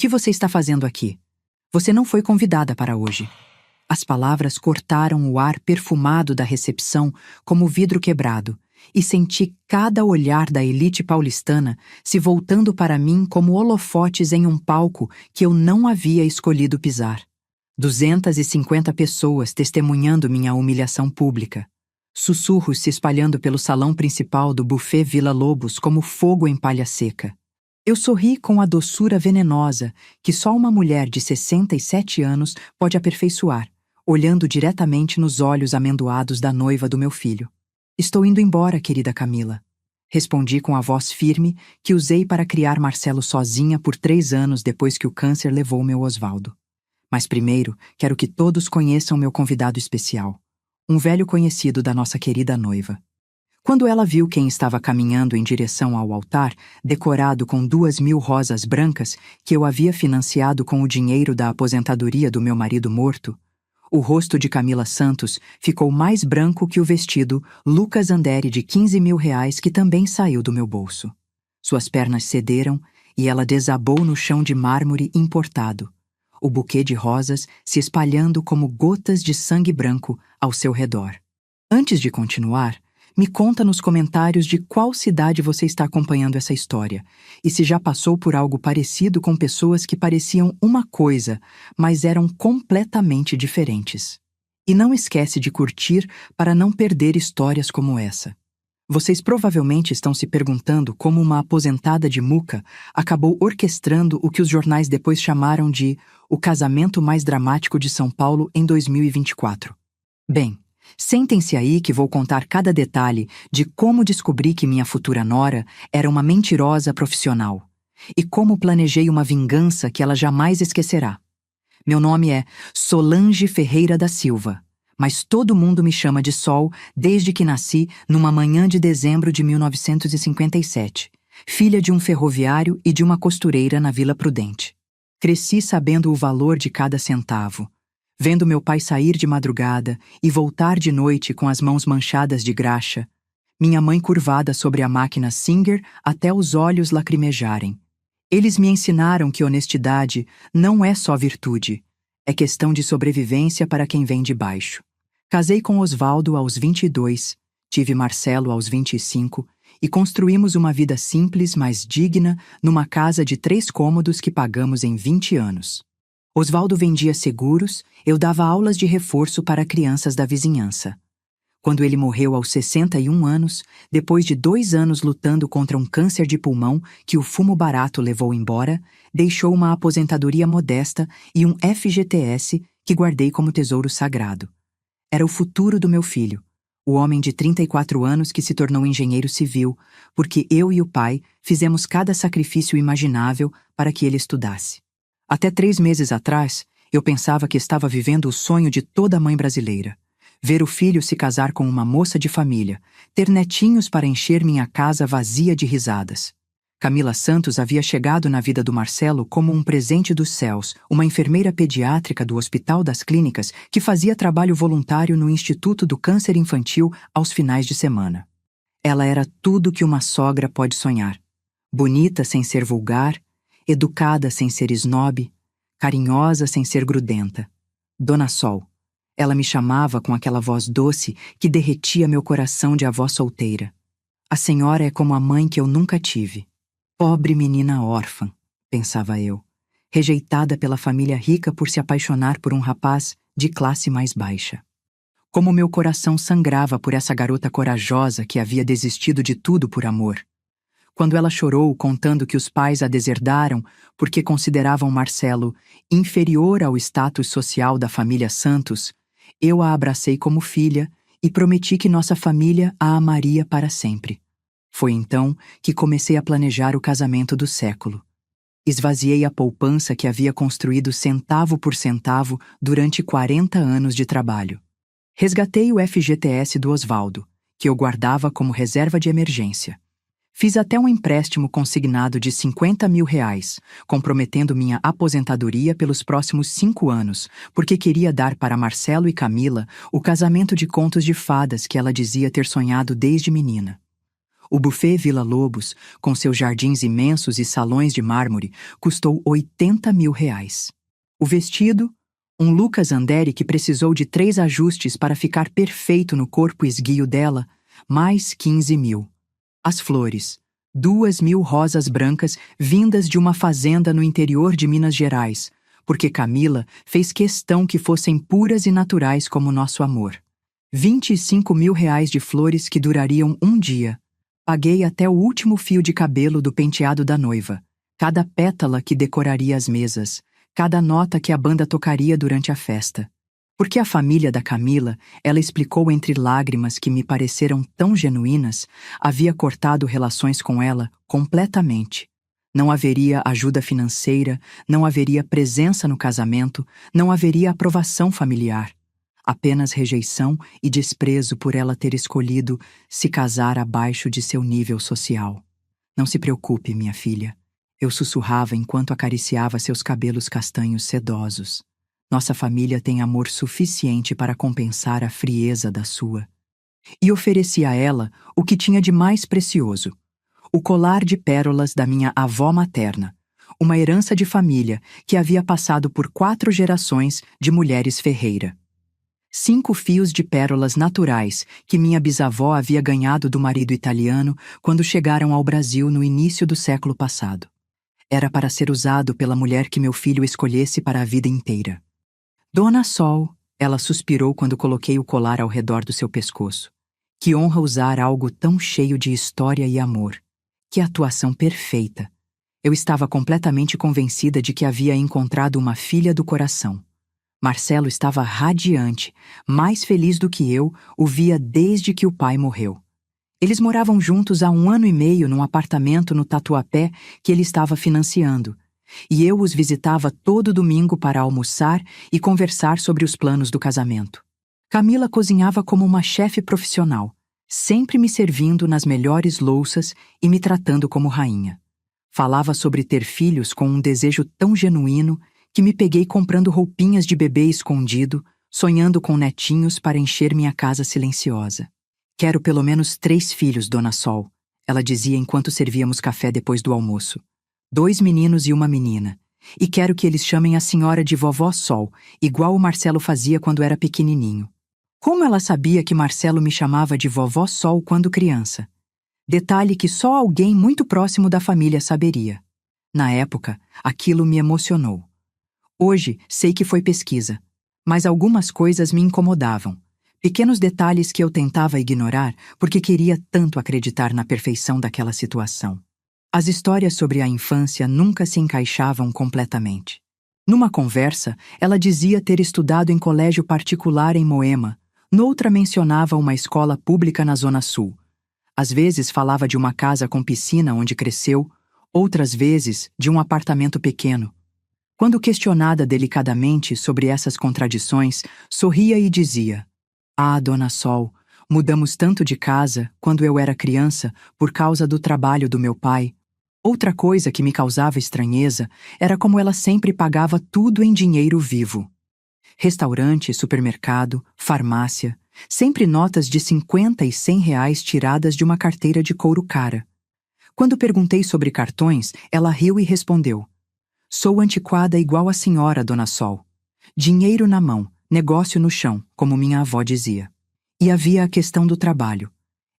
que você está fazendo aqui? Você não foi convidada para hoje. As palavras cortaram o ar perfumado da recepção como vidro quebrado, e senti cada olhar da elite paulistana se voltando para mim como holofotes em um palco que eu não havia escolhido pisar. 250 pessoas testemunhando minha humilhação pública. Sussurros se espalhando pelo salão principal do buffet Vila Lobos como fogo em palha seca. Eu sorri com a doçura venenosa que só uma mulher de 67 anos pode aperfeiçoar, olhando diretamente nos olhos amendoados da noiva do meu filho. Estou indo embora, querida Camila. Respondi com a voz firme que usei para criar Marcelo sozinha por 3 anos depois que o câncer levou meu Osvaldo. Mas primeiro, quero que todos conheçam meu convidado especial, um velho conhecido da nossa querida noiva. Quando ela viu quem estava caminhando em direção ao altar, decorado com 2.000 rosas brancas que eu havia financiado com o dinheiro da aposentadoria do meu marido morto, o rosto de Camila Santos ficou mais branco que o vestido Lucas Andere de R$ 15.000 que também saiu do meu bolso. Suas pernas cederam e ela desabou no chão de mármore importado, o buquê de rosas se espalhando como gotas de sangue branco ao seu redor. Antes de continuar, me conta nos comentários de qual cidade você está acompanhando essa história e se já passou por algo parecido com pessoas que pareciam uma coisa, mas eram completamente diferentes. E não esquece de curtir para não perder histórias como essa. Vocês provavelmente estão se perguntando como uma aposentada de muca acabou orquestrando o que os jornais depois chamaram de o casamento mais dramático de São Paulo em 2024. Bem, sentem-se aí que vou contar cada detalhe de como descobri que minha futura nora era uma mentirosa profissional e como planejei uma vingança que ela jamais esquecerá. Meu nome é Solange Ferreira da Silva, mas todo mundo me chama de Sol desde que nasci numa manhã de dezembro de 1957, filha de um ferroviário e de uma costureira na Vila Prudente. Cresci sabendo o valor de cada centavo, vendo meu pai sair de madrugada e voltar de noite com as mãos manchadas de graxa, minha mãe curvada sobre a máquina Singer até os olhos lacrimejarem. Eles me ensinaram que honestidade não é só virtude, é questão de sobrevivência para quem vem de baixo. Casei com Osvaldo aos 22, tive Marcelo aos 25 e construímos uma vida simples, mas digna, numa casa de 3 cômodos que pagamos em 20 anos. Osvaldo vendia seguros, eu dava aulas de reforço para crianças da vizinhança. Quando ele morreu aos 61 anos, depois de 2 anos lutando contra um câncer de pulmão que o fumo barato levou embora, deixou uma aposentadoria modesta e um FGTS que guardei como tesouro sagrado. Era o futuro do meu filho, o homem de 34 anos que se tornou engenheiro civil, porque eu e o pai fizemos cada sacrifício imaginável para que ele estudasse. Até 3 meses atrás, eu pensava que estava vivendo o sonho de toda mãe brasileira. Ver o filho se casar com uma moça de família, ter netinhos para encher minha casa vazia de risadas. Camila Santos havia chegado na vida do Marcelo como um presente dos céus, uma enfermeira pediátrica do Hospital das Clínicas que fazia trabalho voluntário no Instituto do Câncer Infantil aos finais de semana. Ela era tudo que uma sogra pode sonhar. Bonita sem ser vulgar, educada sem ser esnobe, carinhosa sem ser grudenta. Dona Sol. Ela me chamava com aquela voz doce que derretia meu coração de avó solteira. A senhora é como a mãe que eu nunca tive. Pobre menina órfã, pensava eu, rejeitada pela família rica por se apaixonar por um rapaz de classe mais baixa. Como meu coração sangrava por essa garota corajosa que havia desistido de tudo por amor. Quando ela chorou contando que os pais a deserdaram porque consideravam Marcelo inferior ao status social da família Santos, eu a abracei como filha e prometi que nossa família a amaria para sempre. Foi então que comecei a planejar o casamento do século. Esvaziei a poupança que havia construído centavo por centavo durante 40 anos de trabalho. Resgatei o FGTS do Osvaldo, que eu guardava como reserva de emergência. Fiz até um empréstimo consignado de R$ 50.000, comprometendo minha aposentadoria pelos próximos 5 anos, porque queria dar para Marcelo e Camila o casamento de contos de fadas que ela dizia ter sonhado desde menina. O buffet Vila Lobos, com seus jardins imensos e salões de mármore, custou R$ 80.000. O vestido, um Lucas Andere que precisou de 3 ajustes para ficar perfeito no corpo esguio dela, mais 15.000. As flores, 2.000 rosas brancas vindas de uma fazenda no interior de Minas Gerais, porque Camila fez questão que fossem puras e naturais como nosso amor. R$ 25.000 de flores que durariam um dia. Paguei até o último fio de cabelo do penteado da noiva, cada pétala que decoraria as mesas, cada nota que a banda tocaria durante a festa. Porque a família da Camila, ela explicou entre lágrimas que me pareceram tão genuínas, havia cortado relações com ela completamente. Não haveria ajuda financeira, não haveria presença no casamento, não haveria aprovação familiar. Apenas rejeição e desprezo por ela ter escolhido se casar abaixo de seu nível social. Não se preocupe, minha filha. Eu sussurrava enquanto acariciava seus cabelos castanhos sedosos. Nossa família tem amor suficiente para compensar a frieza da sua. E ofereci a ela o que tinha de mais precioso: o colar de pérolas da minha avó materna, uma herança de família que havia passado por 4 gerações de mulheres Ferreira. 5 fios de pérolas naturais que minha bisavó havia ganhado do marido italiano quando chegaram ao Brasil no início do século passado. Era para ser usado pela mulher que meu filho escolhesse para a vida inteira. Dona Sol, ela suspirou quando coloquei o colar ao redor do seu pescoço. Que honra usar algo tão cheio de história e amor. Que atuação perfeita. Eu estava completamente convencida de que havia encontrado uma filha do coração. Marcelo estava radiante, mais feliz do que eu o via desde que o pai morreu. Eles moravam juntos há 1 ano e meio num apartamento no Tatuapé que ele estava financiando, e eu os visitava todo domingo para almoçar e conversar sobre os planos do casamento. Camila cozinhava como uma chefe profissional, sempre me servindo nas melhores louças e me tratando como rainha. Falava sobre ter filhos com um desejo tão genuíno que me peguei comprando roupinhas de bebê escondido, sonhando com netinhos para encher minha casa silenciosa. Quero pelo menos 3 filhos, Dona Sol, ela dizia enquanto servíamos café depois do almoço. 2 meninos e uma menina. E quero que eles chamem a senhora de Vovó Sol, igual o Marcelo fazia quando era pequenininho. Como ela sabia que Marcelo me chamava de Vovó Sol quando criança? Detalhe que só alguém muito próximo da família saberia. Na época, aquilo me emocionou. Hoje, sei que foi pesquisa, mas algumas coisas me incomodavam. Pequenos detalhes que eu tentava ignorar porque queria tanto acreditar na perfeição daquela situação. As histórias sobre a infância nunca se encaixavam completamente. Numa conversa, ela dizia ter estudado em colégio particular em Moema, noutra mencionava uma escola pública na Zona Sul. Às vezes falava de uma casa com piscina onde cresceu, outras vezes de um apartamento pequeno. Quando questionada delicadamente sobre essas contradições, sorria e dizia: "Ah, Dona Sol, mudamos tanto de casa quando eu era criança por causa do trabalho do meu pai." Outra coisa que me causava estranheza era como ela sempre pagava tudo em dinheiro vivo. Restaurante, supermercado, farmácia, sempre notas de 50 e R$ 100 tiradas de uma carteira de couro cara. Quando perguntei sobre cartões, ela riu e respondeu: "Sou antiquada igual a senhora, Dona Sol. Dinheiro na mão, negócio no chão, como minha avó dizia." E havia a questão do trabalho.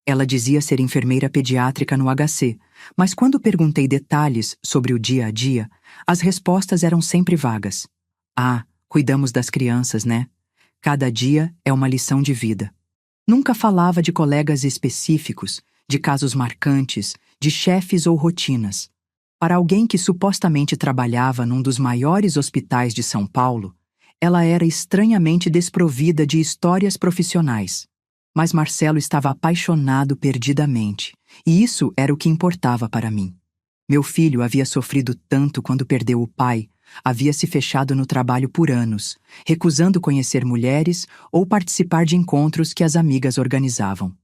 Ela dizia ser enfermeira pediátrica no HC, mas quando perguntei detalhes sobre o dia a dia, as respostas eram sempre vagas. "Ah, cuidamos das crianças, né? Cada dia é uma lição de vida." Nunca falava de colegas específicos, de casos marcantes, de chefes ou rotinas. Para alguém que supostamente trabalhava num dos maiores hospitais de São Paulo, ela era estranhamente desprovida de histórias profissionais. Mas Marcelo estava apaixonado perdidamente, e isso era o que importava para mim. Meu filho havia sofrido tanto quando perdeu o pai, havia se fechado no trabalho por anos, recusando conhecer mulheres ou participar de encontros que as amigas organizavam.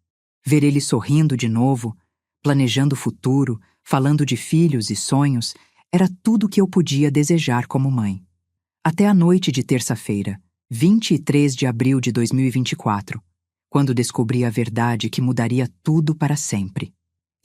Ver ele sorrindo de novo, planejando o futuro, falando de filhos e sonhos, era tudo o que eu podia desejar como mãe. Até a noite de terça-feira, 23 de abril de 2024, quando descobri a verdade que mudaria tudo para sempre.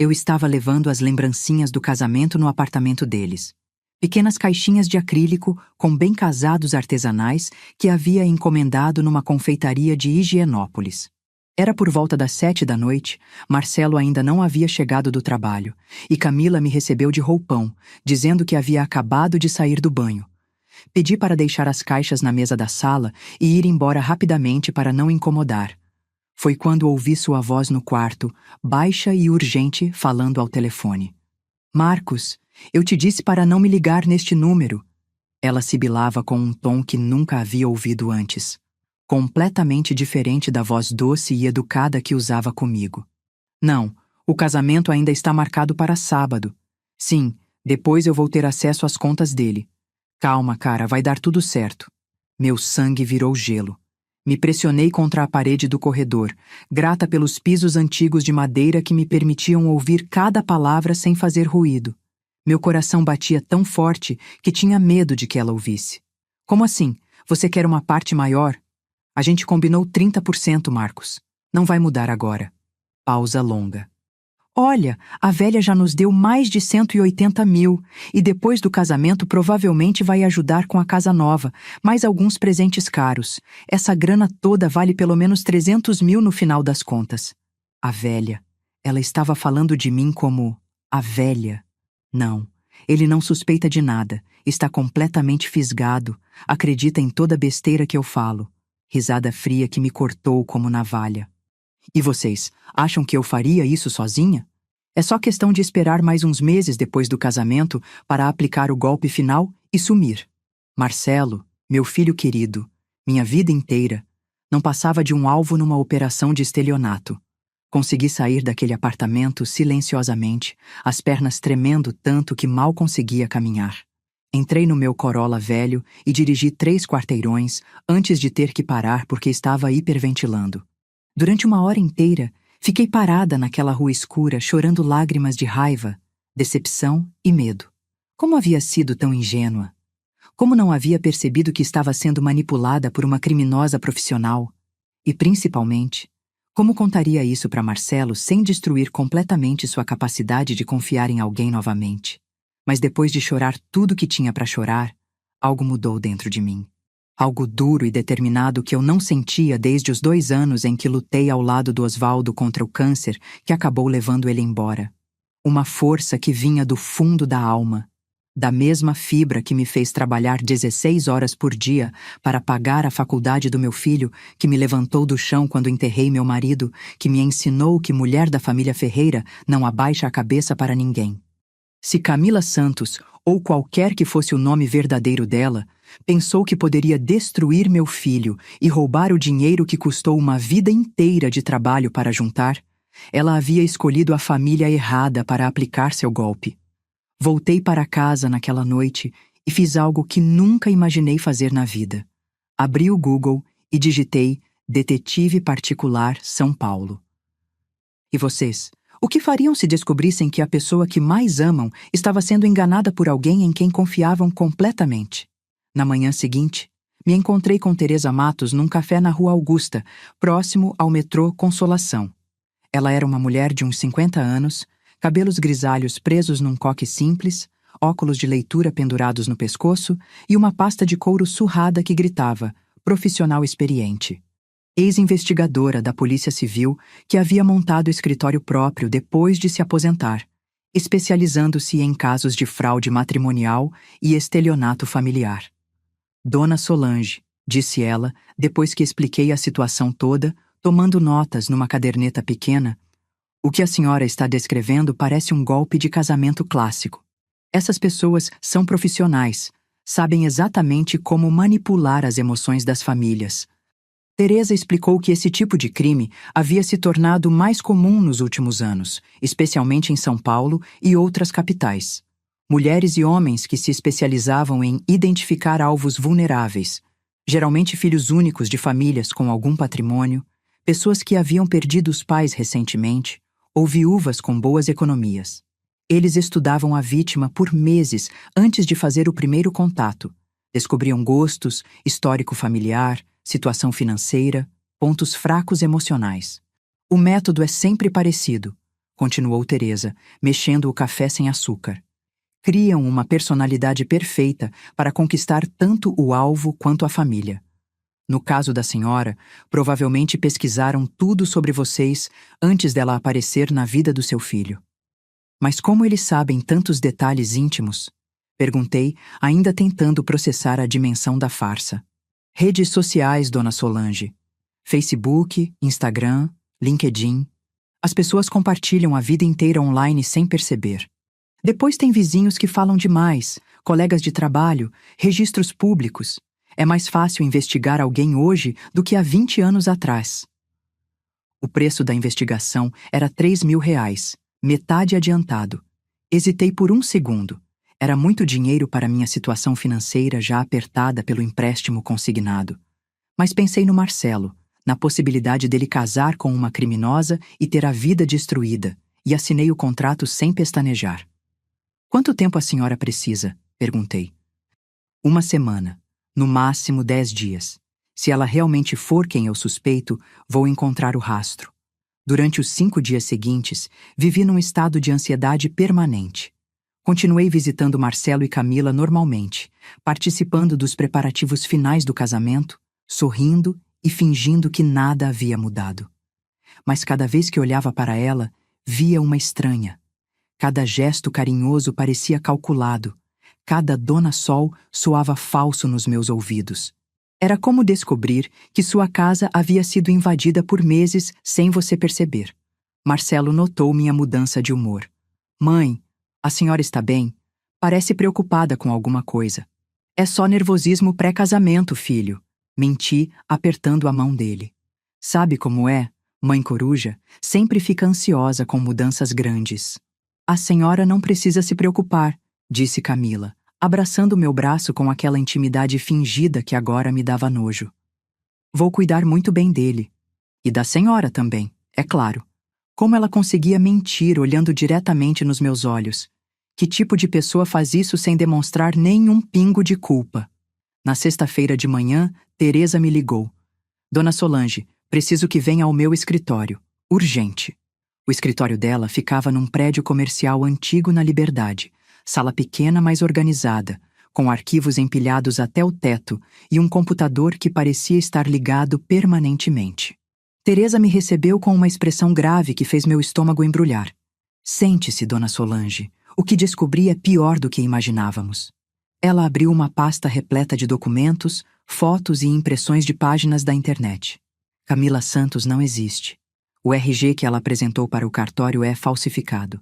Eu estava levando as lembrancinhas do casamento no apartamento deles. Pequenas caixinhas de acrílico com bem-casados artesanais que havia encomendado numa confeitaria de Higienópolis. Era por volta das 7 da noite, Marcelo ainda não havia chegado do trabalho, e Camila me recebeu de roupão, dizendo que havia acabado de sair do banho. Pedi para deixar as caixas na mesa da sala e ir embora rapidamente para não incomodar. Foi quando ouvi sua voz no quarto, baixa e urgente, falando ao telefone. Marcos, eu te disse para não me ligar neste número. Ela sibilava com um tom que nunca havia ouvido antes, completamente diferente da voz doce e educada que usava comigo. Não, o casamento ainda está marcado para sábado. Sim, depois eu vou ter acesso às contas dele. Calma, cara, vai dar tudo certo. Meu sangue virou gelo. Me pressionei contra a parede do corredor, grata pelos pisos antigos de madeira que me permitiam ouvir cada palavra sem fazer ruído. Meu coração batia tão forte que tinha medo de que ela ouvisse. Como assim? Você quer uma parte maior? A gente combinou 30%, Marcos. Não vai mudar agora. Pausa longa. Olha, a velha já nos deu mais de 180 mil e depois do casamento provavelmente vai ajudar com a casa nova, mais alguns presentes caros. Essa grana toda vale pelo menos 300 mil no final das contas. A velha. Ela estava falando de mim como a velha. Não, ele não suspeita de nada, está completamente fisgado, acredita em toda besteira que eu falo. Risada fria que me cortou como navalha. E vocês, acham que eu faria isso sozinha? É só questão de esperar mais uns meses depois do casamento para aplicar o golpe final e sumir. Marcelo, meu filho querido, minha vida inteira, não passava de um alvo numa operação de estelionato. Consegui sair daquele apartamento silenciosamente, as pernas tremendo tanto que mal conseguia caminhar. Entrei no meu Corolla velho e dirigi 3 quarteirões antes de ter que parar porque estava hiperventilando. Durante uma hora inteira, fiquei parada naquela rua escura, chorando lágrimas de raiva, decepção e medo. Como havia sido tão ingênua? Como não havia percebido que estava sendo manipulada por uma criminosa profissional? E, principalmente, como contaria isso para Marcelo sem destruir completamente sua capacidade de confiar em alguém novamente? Mas depois de chorar tudo que tinha para chorar, algo mudou dentro de mim. Algo duro e determinado que eu não sentia desde os 2 anos em que lutei ao lado do Osvaldo contra o câncer que acabou levando ele embora. Uma força que vinha do fundo da alma, da mesma fibra que me fez trabalhar 16 horas por dia para pagar a faculdade do meu filho, que me levantou do chão quando enterrei meu marido, que me ensinou que mulher da família Ferreira não abaixa a cabeça para ninguém. Se Camila Santos, ou qualquer que fosse o nome verdadeiro dela, pensou que poderia destruir meu filho e roubar o dinheiro que custou uma vida inteira de trabalho para juntar, ela havia escolhido a família errada para aplicar seu golpe. Voltei para casa naquela noite e fiz algo que nunca imaginei fazer na vida. Abri o Google e digitei Detetive Particular São Paulo. E vocês? O que fariam se descobrissem que a pessoa que mais amam estava sendo enganada por alguém em quem confiavam completamente? Na manhã seguinte, me encontrei com Teresa Matos num café na Rua Augusta, próximo ao metrô Consolação. Ela era uma mulher de uns 50 anos, cabelos grisalhos presos num coque simples, óculos de leitura pendurados no pescoço e uma pasta de couro surrada que gritava, profissional experiente. Ex-investigadora da Polícia Civil que havia montado escritório próprio depois de se aposentar, especializando-se em casos de fraude matrimonial e estelionato familiar. Dona Solange, disse ela, depois que expliquei a situação toda, tomando notas numa caderneta pequena, o que a senhora está descrevendo parece um golpe de casamento clássico. Essas pessoas são profissionais, sabem exatamente como manipular as emoções das famílias. Teresa explicou que esse tipo de crime havia se tornado mais comum nos últimos anos, especialmente em São Paulo e outras capitais. Mulheres e homens que se especializavam em identificar alvos vulneráveis, geralmente filhos únicos de famílias com algum patrimônio, pessoas que haviam perdido os pais recentemente ou viúvas com boas economias. Eles estudavam a vítima por meses antes de fazer o primeiro contato. Descobriam gostos, histórico familiar, situação financeira, pontos fracos emocionais. O método é sempre parecido. continuou Teresa, mexendo o café sem açúcar. Criam uma personalidade perfeita para conquistar tanto o alvo quanto a família. No caso da senhora, provavelmente pesquisaram tudo sobre vocês antes dela aparecer na vida do seu filho. Mas como eles sabem tantos detalhes íntimos? Perguntei, ainda tentando processar a dimensão da farsa. Redes sociais, dona Solange. Facebook, Instagram, LinkedIn. As pessoas compartilham a vida inteira online sem perceber. Depois tem vizinhos que falam demais, colegas de trabalho, registros públicos. É mais fácil investigar alguém hoje do que há 20 anos atrás. O preço da investigação era R$ 3.000, metade adiantado. Hesitei por um segundo. Era muito dinheiro para minha situação financeira já apertada pelo empréstimo consignado. Mas pensei no Marcelo, na possibilidade dele casar com uma criminosa e ter a vida destruída, e assinei o contrato sem pestanejar. Quanto tempo a senhora precisa? Perguntei. 1 semana, no máximo 10 dias. Se ela realmente for quem eu suspeito, vou encontrar o rastro. Durante os 5 dias seguintes, vivi num estado de ansiedade permanente. Continuei visitando Marcelo e Camila normalmente, participando dos preparativos finais do casamento, sorrindo e fingindo que nada havia mudado. Mas cada vez que olhava para ela, via uma estranha. Cada gesto carinhoso parecia calculado. Cada Dona Sol soava falso nos meus ouvidos. Era como descobrir que sua casa havia sido invadida por meses sem você perceber. Marcelo notou minha mudança de humor. Mãe, a senhora está bem? Parece preocupada com alguma coisa. É só nervosismo pré-casamento, filho. Menti, apertando a mão dele. Sabe como é? Mãe coruja sempre fica ansiosa com mudanças grandes. A senhora não precisa se preocupar, disse Camila, abraçando meu braço com aquela intimidade fingida que agora me dava nojo. Vou cuidar muito bem dele. E da senhora também, é claro. Como ela conseguia mentir olhando diretamente nos meus olhos? Que tipo de pessoa faz isso sem demonstrar nenhum pingo de culpa? Na sexta-feira de manhã, Teresa me ligou. Dona Solange, preciso que venha ao meu escritório. Urgente. O escritório dela ficava num prédio comercial antigo na Liberdade. Sala pequena, mas organizada, com arquivos empilhados até o teto e um computador que parecia estar ligado permanentemente. Teresa me recebeu com uma expressão grave que fez meu estômago embrulhar. Sente-se, Dona Solange. O que descobri é pior do que imaginávamos. Ela abriu uma pasta repleta de documentos, fotos e impressões de páginas da internet. Camila Santos não existe. O RG que ela apresentou para o cartório é falsificado.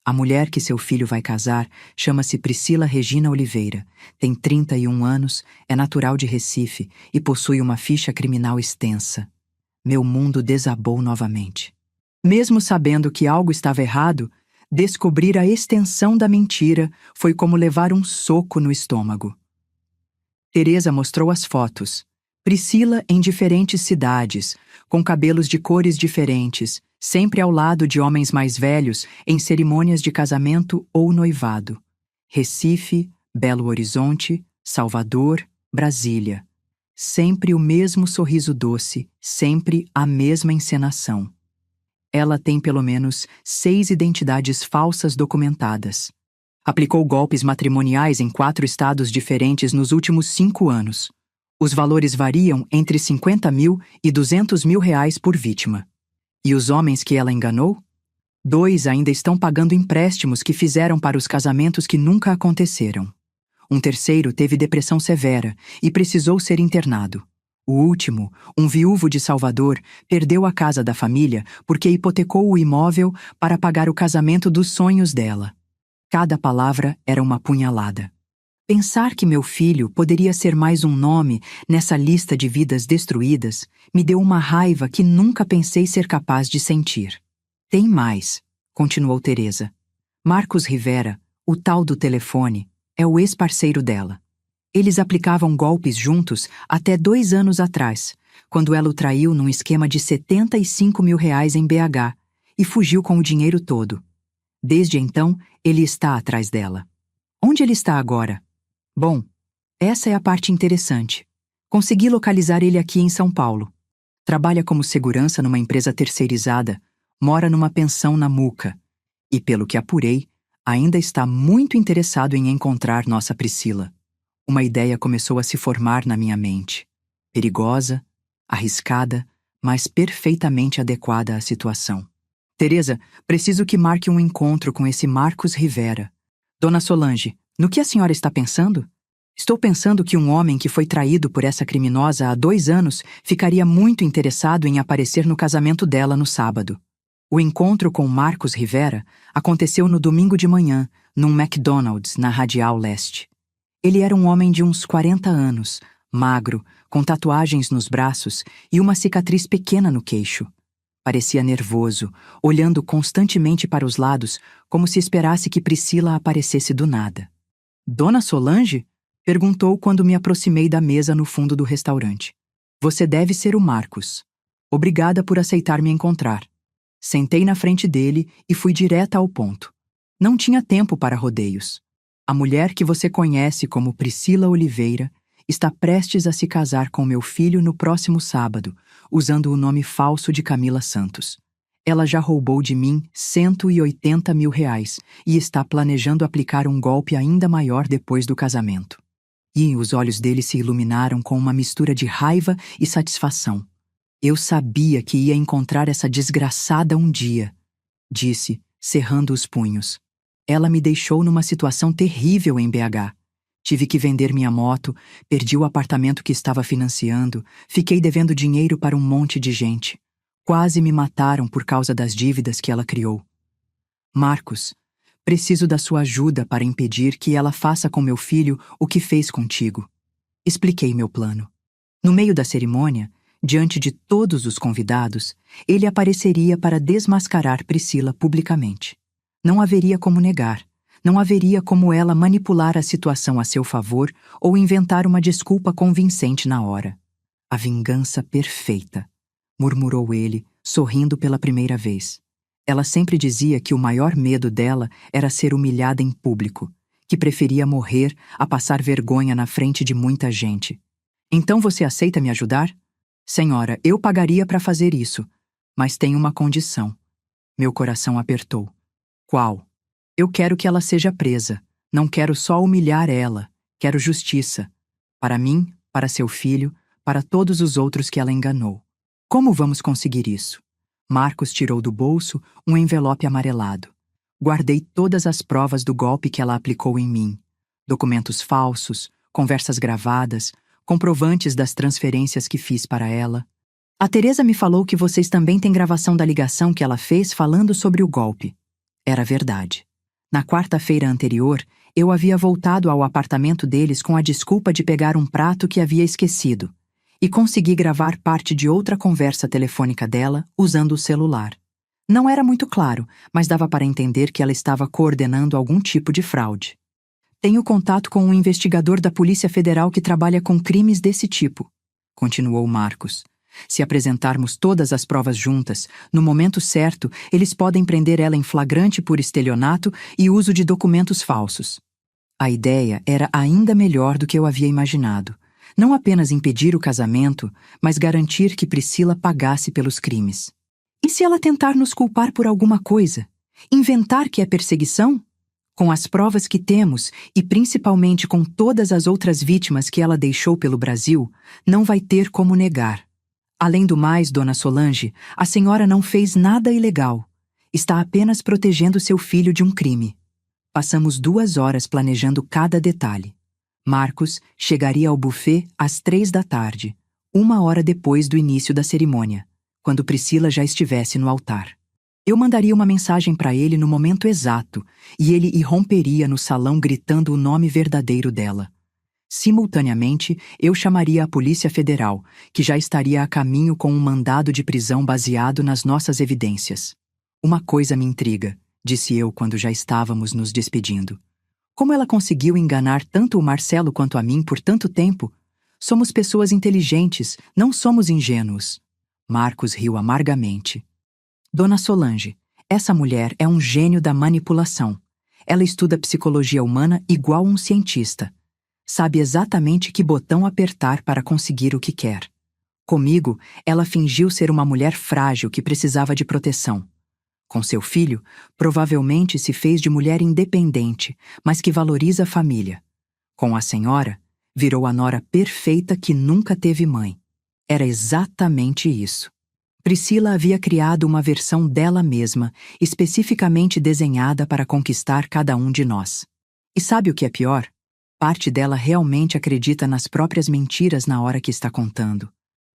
A mulher que seu filho vai casar chama-se Priscila Regina Oliveira, tem 31 anos, é natural de Recife e possui uma ficha criminal extensa. Meu mundo desabou novamente. Mesmo sabendo que algo estava errado, descobrir a extensão da mentira foi como levar um soco no estômago. Teresa mostrou as fotos. Priscila em diferentes cidades, com cabelos de cores diferentes, sempre ao lado de homens mais velhos em cerimônias de casamento ou noivado. Recife, Belo Horizonte, Salvador, Brasília. Sempre o mesmo sorriso doce, sempre a mesma encenação. Ela tem pelo menos 6 identidades falsas documentadas. Aplicou golpes matrimoniais em 4 estados diferentes nos últimos 5 anos. Os valores variam entre 50 mil e 200 mil reais por vítima. E os homens que ela enganou? 2 ainda estão pagando empréstimos que fizeram para os casamentos que nunca aconteceram. Um terceiro teve depressão severa e precisou ser internado. O último, um viúvo de Salvador, perdeu a casa da família porque hipotecou o imóvel para pagar o casamento dos sonhos dela. Cada palavra era uma punhalada. Pensar que meu filho poderia ser mais um nome nessa lista de vidas destruídas me deu uma raiva que nunca pensei ser capaz de sentir. Tem mais, continuou Teresa. Marcos Rivera, o tal do telefone, é o ex-parceiro dela. Eles aplicavam golpes juntos até 2 anos atrás, quando ela o traiu num esquema de 75 mil reais em BH e fugiu com o dinheiro todo. Desde então, ele está atrás dela. Onde ele está agora? Bom, essa é a parte interessante. Consegui localizar ele aqui em São Paulo. Trabalha como segurança numa empresa terceirizada, mora numa pensão na Muca e, pelo que apurei, ainda está muito interessado em encontrar nossa Priscila. Uma ideia começou a se formar na minha mente. Perigosa, arriscada, mas perfeitamente adequada à situação. Teresa, preciso que marque um encontro com esse Marcos Rivera. Dona Solange, no que a senhora está pensando? Estou pensando que um homem que foi traído por essa criminosa há 2 anos ficaria muito interessado em aparecer no casamento dela no sábado. O encontro com Marcos Rivera aconteceu no domingo de manhã, num McDonald's, na Radial Leste. Ele era um homem de uns 40 anos, magro, com tatuagens nos braços e uma cicatriz pequena no queixo. Parecia nervoso, olhando constantemente para os lados, como se esperasse que Priscila aparecesse do nada. Dona Solange? Perguntou quando me aproximei da mesa no fundo do restaurante. Você deve ser o Marcos. Obrigada por aceitar me encontrar. Sentei na frente dele e fui direta ao ponto. Não tinha tempo para rodeios. A mulher que você conhece como Priscila Oliveira está prestes a se casar com meu filho no próximo sábado, usando o nome falso de Camila Santos. Ela já roubou de mim R$180 mil e está planejando aplicar um golpe ainda maior depois do casamento. E os olhos dele se iluminaram com uma mistura de raiva e satisfação. Eu sabia que ia encontrar essa desgraçada um dia, disse, cerrando os punhos. Ela me deixou numa situação terrível em BH. Tive que vender minha moto, perdi o apartamento que estava financiando, fiquei devendo dinheiro para um monte de gente. Quase me mataram por causa das dívidas que ela criou. Marcos, preciso da sua ajuda para impedir que ela faça com meu filho o que fez contigo. Expliquei meu plano. No meio da cerimônia, diante de todos os convidados, ele apareceria para desmascarar Priscila publicamente. Não haveria como negar, não haveria como ela manipular a situação a seu favor ou inventar uma desculpa convincente na hora. A vingança perfeita, murmurou ele, sorrindo pela primeira vez. Ela sempre dizia que o maior medo dela era ser humilhada em público, que preferia morrer a passar vergonha na frente de muita gente. Então você aceita me ajudar? Senhora, eu pagaria para fazer isso, mas tem uma condição. Meu coração apertou. Qual? Eu quero que ela seja presa. Não quero só humilhar ela. Quero justiça. Para mim, para seu filho, para todos os outros que ela enganou. Como vamos conseguir isso? Marcos tirou do bolso um envelope amarelado. Guardei todas as provas do golpe que ela aplicou em mim. Documentos falsos, conversas gravadas, comprovantes das transferências que fiz para ela. A Teresa me falou que vocês também têm gravação da ligação que ela fez falando sobre o golpe. Era verdade. Na quarta-feira anterior, eu havia voltado ao apartamento deles com a desculpa de pegar um prato que havia esquecido e consegui gravar parte de outra conversa telefônica dela usando o celular. Não era muito claro, mas dava para entender que ela estava coordenando algum tipo de fraude. Tenho contato com um investigador da Polícia Federal que trabalha com crimes desse tipo, continuou Marcos. Se apresentarmos todas as provas juntas, no momento certo, eles podem prender ela em flagrante por estelionato e uso de documentos falsos. A ideia era ainda melhor do que eu havia imaginado. Não apenas impedir o casamento, mas garantir que Priscila pagasse pelos crimes. E se ela tentar nos culpar por alguma coisa? Inventar que é perseguição? Com as provas que temos, e principalmente com todas as outras vítimas que ela deixou pelo Brasil, não vai ter como negar. Além do mais, Dona Solange, a senhora não fez nada ilegal. Está apenas protegendo seu filho de um crime. Passamos 2 horas planejando cada detalhe. Marcos chegaria ao buffet às 3 da tarde, 1 hora depois do início da cerimônia, quando Priscila já estivesse no altar. Eu mandaria uma mensagem para ele no momento exato e ele irromperia no salão gritando o nome verdadeiro dela. Simultaneamente, eu chamaria a Polícia Federal, que já estaria a caminho com um mandado de prisão baseado nas nossas evidências. Uma coisa me intriga, disse eu quando já estávamos nos despedindo. Como ela conseguiu enganar tanto o Marcelo quanto a mim por tanto tempo? Somos pessoas inteligentes, não somos ingênuos. Marcos riu amargamente. Dona Solange, essa mulher é um gênio da manipulação. Ela estuda psicologia humana igual um cientista. Sabe exatamente que botão apertar para conseguir o que quer. Comigo, ela fingiu ser uma mulher frágil que precisava de proteção. Com seu filho, provavelmente se fez de mulher independente, mas que valoriza a família. Com a senhora, virou a nora perfeita que nunca teve mãe. Era exatamente isso. Priscila havia criado uma versão dela mesma, especificamente desenhada para conquistar cada um de nós. E sabe o que é pior? Parte dela realmente acredita nas próprias mentiras na hora que está contando.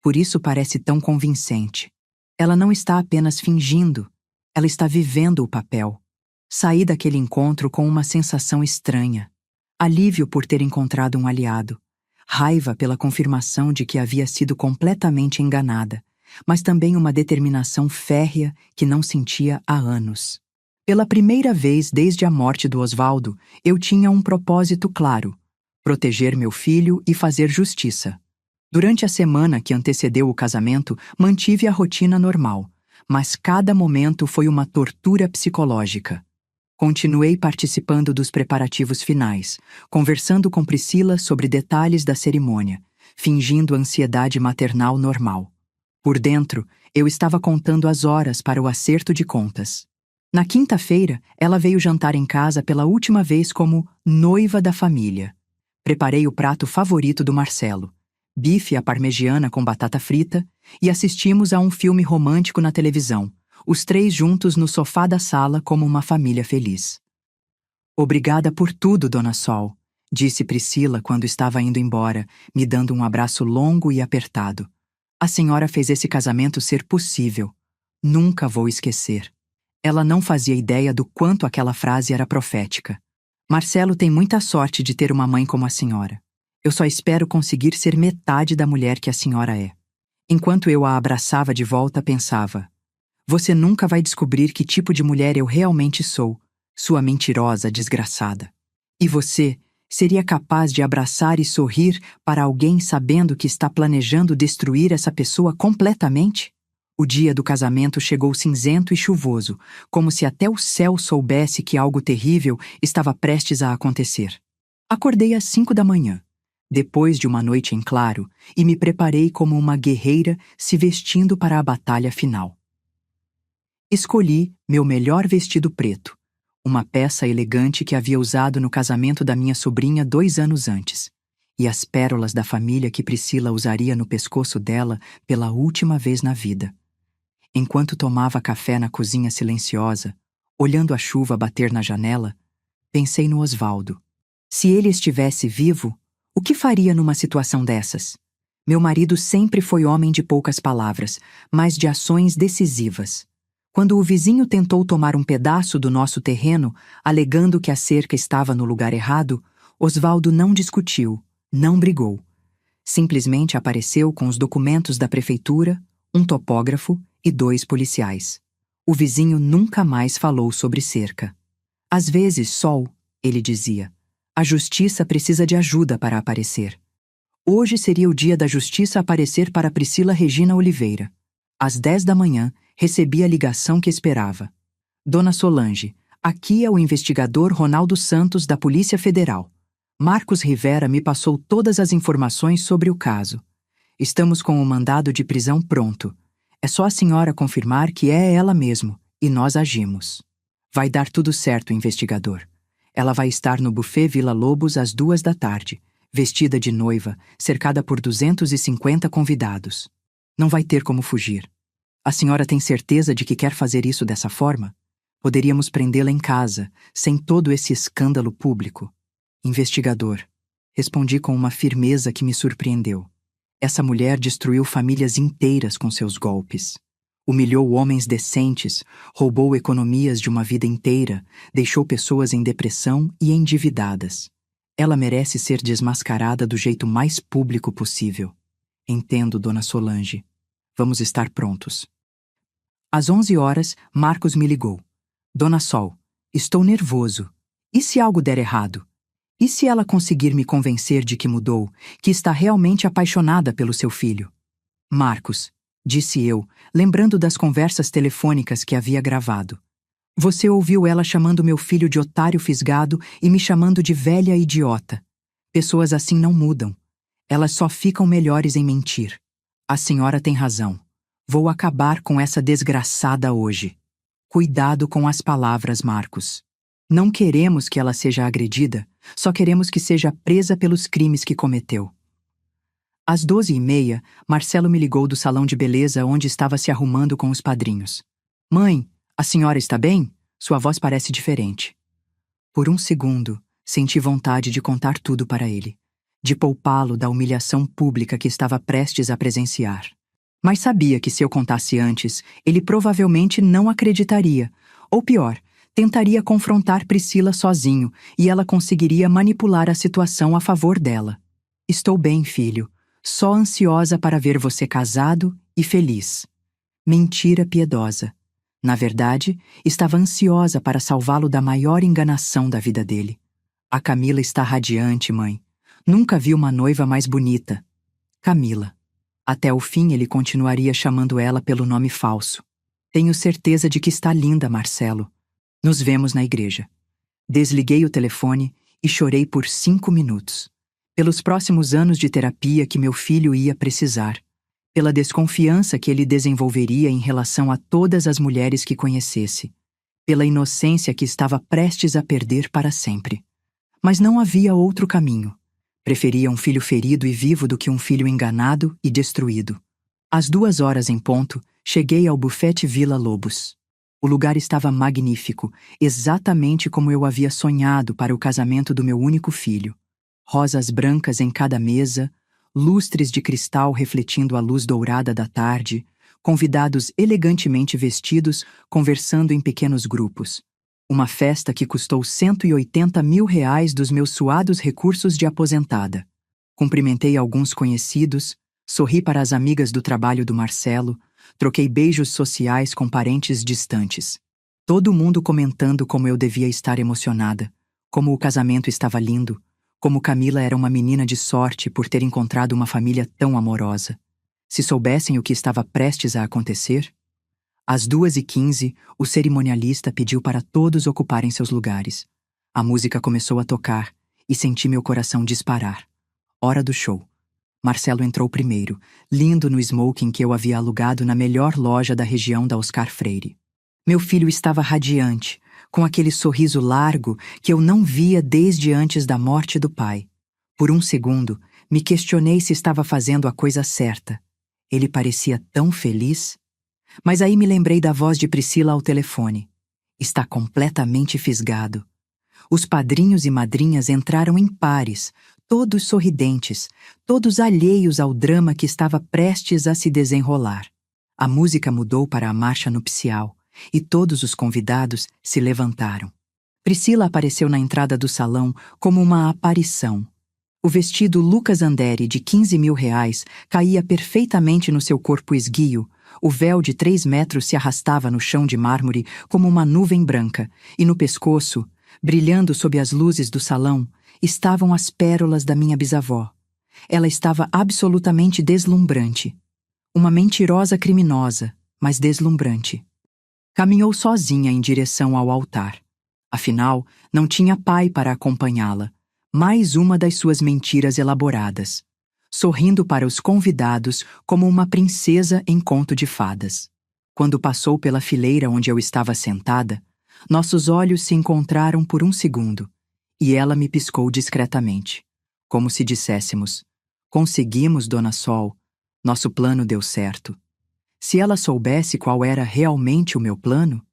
Por isso parece tão convincente. Ela não está apenas fingindo, ela está vivendo o papel. Saí daquele encontro com uma sensação estranha. Alívio por ter encontrado um aliado. Raiva pela confirmação de que havia sido completamente enganada, mas também uma determinação férrea que não sentia há anos. Pela primeira vez desde a morte do Osvaldo, eu tinha um propósito claro: proteger meu filho e fazer justiça. Durante a semana que antecedeu o casamento, mantive a rotina normal, mas cada momento foi uma tortura psicológica. Continuei participando dos preparativos finais, conversando com Priscila sobre detalhes da cerimônia, fingindo ansiedade maternal normal. Por dentro, eu estava contando as horas para o acerto de contas. Na quinta-feira, ela veio jantar em casa pela última vez como noiva da família. Preparei o prato favorito do Marcelo, bife à parmegiana com batata frita, e assistimos a um filme romântico na televisão, os três juntos no sofá da sala como uma família feliz. Obrigada por tudo, Dona Sol, disse Priscila quando estava indo embora, me dando um abraço longo e apertado. A senhora fez esse casamento ser possível. Nunca vou esquecer. Ela não fazia ideia do quanto aquela frase era profética. Marcelo tem muita sorte de ter uma mãe como a senhora. Eu só espero conseguir ser metade da mulher que a senhora é. Enquanto eu a abraçava de volta, pensava: você nunca vai descobrir que tipo de mulher eu realmente sou, sua mentirosa desgraçada. E você seria capaz de abraçar e sorrir para alguém sabendo que está planejando destruir essa pessoa completamente? O dia do casamento chegou cinzento e chuvoso, como se até o céu soubesse que algo terrível estava prestes a acontecer. Acordei às 5 da manhã, depois de uma noite em claro, e me preparei como uma guerreira se vestindo para a batalha final. Escolhi meu melhor vestido preto, uma peça elegante que havia usado no casamento da minha sobrinha 2 anos antes, e as pérolas da família que Priscila usaria no pescoço dela pela última vez na vida. Enquanto tomava café na cozinha silenciosa, olhando a chuva bater na janela, pensei no Osvaldo. Se ele estivesse vivo, o que faria numa situação dessas? Meu marido sempre foi homem de poucas palavras, mas de ações decisivas. Quando o vizinho tentou tomar um pedaço do nosso terreno, alegando que a cerca estava no lugar errado, Osvaldo não discutiu, não brigou. Simplesmente apareceu com os documentos da prefeitura, um topógrafo e 2 policiais. O vizinho nunca mais falou sobre cerca. Às vezes, Sol, ele dizia, a justiça precisa de ajuda para aparecer. Hoje seria o dia da justiça aparecer para Priscila Regina Oliveira. Às 10 da manhã, recebi a ligação que esperava. Dona Solange, aqui é o investigador Ronaldo Santos da Polícia Federal. Marcos Rivera me passou todas as informações sobre o caso. Estamos com o mandado de prisão pronto. É só a senhora confirmar que é ela mesmo, e nós agimos. Vai dar tudo certo, investigador. Ela vai estar no buffet Vila Lobos às 2 da tarde, vestida de noiva, cercada por 250 convidados. Não vai ter como fugir. A senhora tem certeza de que quer fazer isso dessa forma? Poderíamos prendê-la em casa, sem todo esse escândalo público. Investigador, respondi com uma firmeza que me surpreendeu. Essa mulher destruiu famílias inteiras com seus golpes. Humilhou homens decentes, roubou economias de uma vida inteira, deixou pessoas em depressão e endividadas. Ela merece ser desmascarada do jeito mais público possível. Entendo, Dona Solange. Vamos estar prontos. Às 11 horas, Marcos me ligou. Dona Sol, estou nervoso. E se algo der errado? E se ela conseguir me convencer de que mudou, que está realmente apaixonada pelo seu filho? Marcos, disse eu, lembrando das conversas telefônicas que havia gravado. Você ouviu ela chamando meu filho de otário fisgado e me chamando de velha idiota. Pessoas assim não mudam. Elas só ficam melhores em mentir. A senhora tem razão. Vou acabar com essa desgraçada hoje. Cuidado com as palavras, Marcos. Não queremos que ela seja agredida, só queremos que seja presa pelos crimes que cometeu. Às 12h30, Marcelo me ligou do salão de beleza onde estava se arrumando com os padrinhos. Mãe, a senhora está bem? Sua voz parece diferente. Por um segundo, senti vontade de contar tudo para ele, de poupá-lo da humilhação pública que estava prestes a presenciar. Mas sabia que se eu contasse antes, ele provavelmente não acreditaria, ou pior, tentaria confrontar Priscila sozinho e ela conseguiria manipular a situação a favor dela. Estou bem, filho, só ansiosa para ver você casado e feliz. Mentira piedosa. Na verdade, estava ansiosa para salvá-lo da maior enganação da vida dele. A Camila está radiante, mãe. Nunca vi uma noiva mais bonita. Camila. Até o fim ele continuaria chamando ela pelo nome falso. Tenho certeza de que está linda, Marcelo. Nos vemos na igreja. Desliguei o telefone e chorei por 5 minutos. Pelos próximos anos de terapia que meu filho ia precisar. Pela desconfiança que ele desenvolveria em relação a todas as mulheres que conhecesse. Pela inocência que estava prestes a perder para sempre. Mas não havia outro caminho. Preferia um filho ferido e vivo do que um filho enganado e destruído. Às 2h em ponto, cheguei ao Buffet Vila Lobos. O lugar estava magnífico, exatamente como eu havia sonhado para o casamento do meu único filho. Rosas brancas em cada mesa, lustres de cristal refletindo a luz dourada da tarde, convidados elegantemente vestidos conversando em pequenos grupos. Uma festa que custou R$180 mil dos meus suados recursos de aposentada. Cumprimentei alguns conhecidos, sorri para as amigas do trabalho do Marcelo, troquei beijos sociais com parentes distantes. Todo mundo comentando como eu devia estar emocionada, como o casamento estava lindo, como Camila era uma menina de sorte por ter encontrado uma família tão amorosa. Se soubessem o que estava prestes a acontecer... Às 2h15, o cerimonialista pediu para todos ocuparem seus lugares. A música começou a tocar e senti meu coração disparar. Hora do show. Marcelo entrou primeiro, lindo no smoking que eu havia alugado na melhor loja da região da Oscar Freire. Meu filho estava radiante, com aquele sorriso largo que eu não via desde antes da morte do pai. Por um segundo, me questionei se estava fazendo a coisa certa. Ele parecia tão feliz. Mas aí me lembrei da voz de Priscila ao telefone. Está completamente fisgado. Os padrinhos e madrinhas entraram em pares, todos sorridentes, todos alheios ao drama que estava prestes a se desenrolar. A música mudou para a marcha nupcial e todos os convidados se levantaram. Priscila apareceu na entrada do salão como uma aparição. O vestido Lucas Andere de R$15 mil caía perfeitamente no seu corpo esguio. O véu de 3 metros se arrastava no chão de mármore como uma nuvem branca, e no pescoço, brilhando sob as luzes do salão, estavam as pérolas da minha bisavó. Ela estava absolutamente deslumbrante. Uma mentirosa criminosa, mas deslumbrante. Caminhou sozinha em direção ao altar. Afinal, não tinha pai para acompanhá-la. Mais uma das suas mentiras elaboradas. Sorrindo para os convidados como uma princesa em conto de fadas. Quando passou pela fileira onde eu estava sentada, nossos olhos se encontraram por um segundo, e ela me piscou discretamente, como se disséssemos: conseguimos, Dona Sol, nosso plano deu certo. Se ela soubesse qual era realmente o meu plano...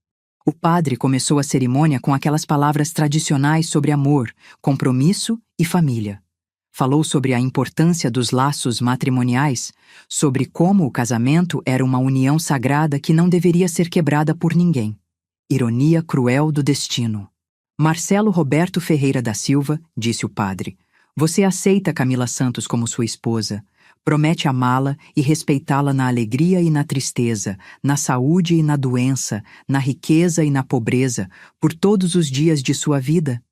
O padre começou a cerimônia com aquelas palavras tradicionais sobre amor, compromisso e família. Falou sobre a importância dos laços matrimoniais, sobre como o casamento era uma união sagrada que não deveria ser quebrada por ninguém. Ironia cruel do destino. Marcelo Roberto Ferreira da Silva, disse o padre, você aceita Camila Santos como sua esposa, promete amá-la e respeitá-la na alegria e na tristeza, na saúde e na doença, na riqueza e na pobreza, por todos os dias de sua vida?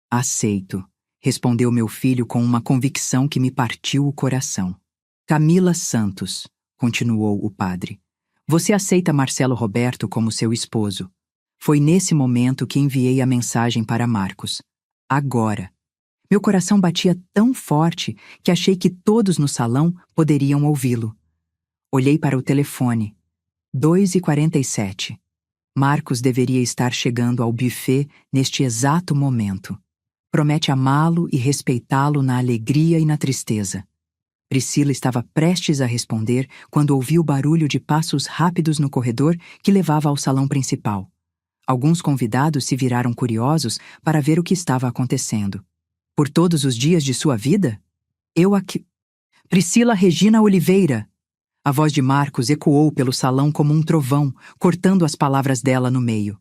Aceito, respondeu meu filho com uma convicção que me partiu o coração. Camila Santos, continuou o padre, você aceita Marcelo Roberto como seu esposo. Foi nesse momento que enviei a mensagem para Marcos. Agora. Meu coração batia tão forte que achei que todos no salão poderiam ouvi-lo. Olhei para o telefone. 2h47. Marcos deveria estar chegando ao buffet neste exato momento. Promete amá-lo e respeitá-lo na alegria e na tristeza. Priscila estava prestes a responder quando ouviu o barulho de passos rápidos no corredor que levava ao salão principal. Alguns convidados se viraram curiosos para ver o que estava acontecendo. Por todos os dias de sua vida? Eu aqui... Priscila Regina Oliveira! A voz de Marcos ecoou pelo salão como um trovão, cortando as palavras dela no meio.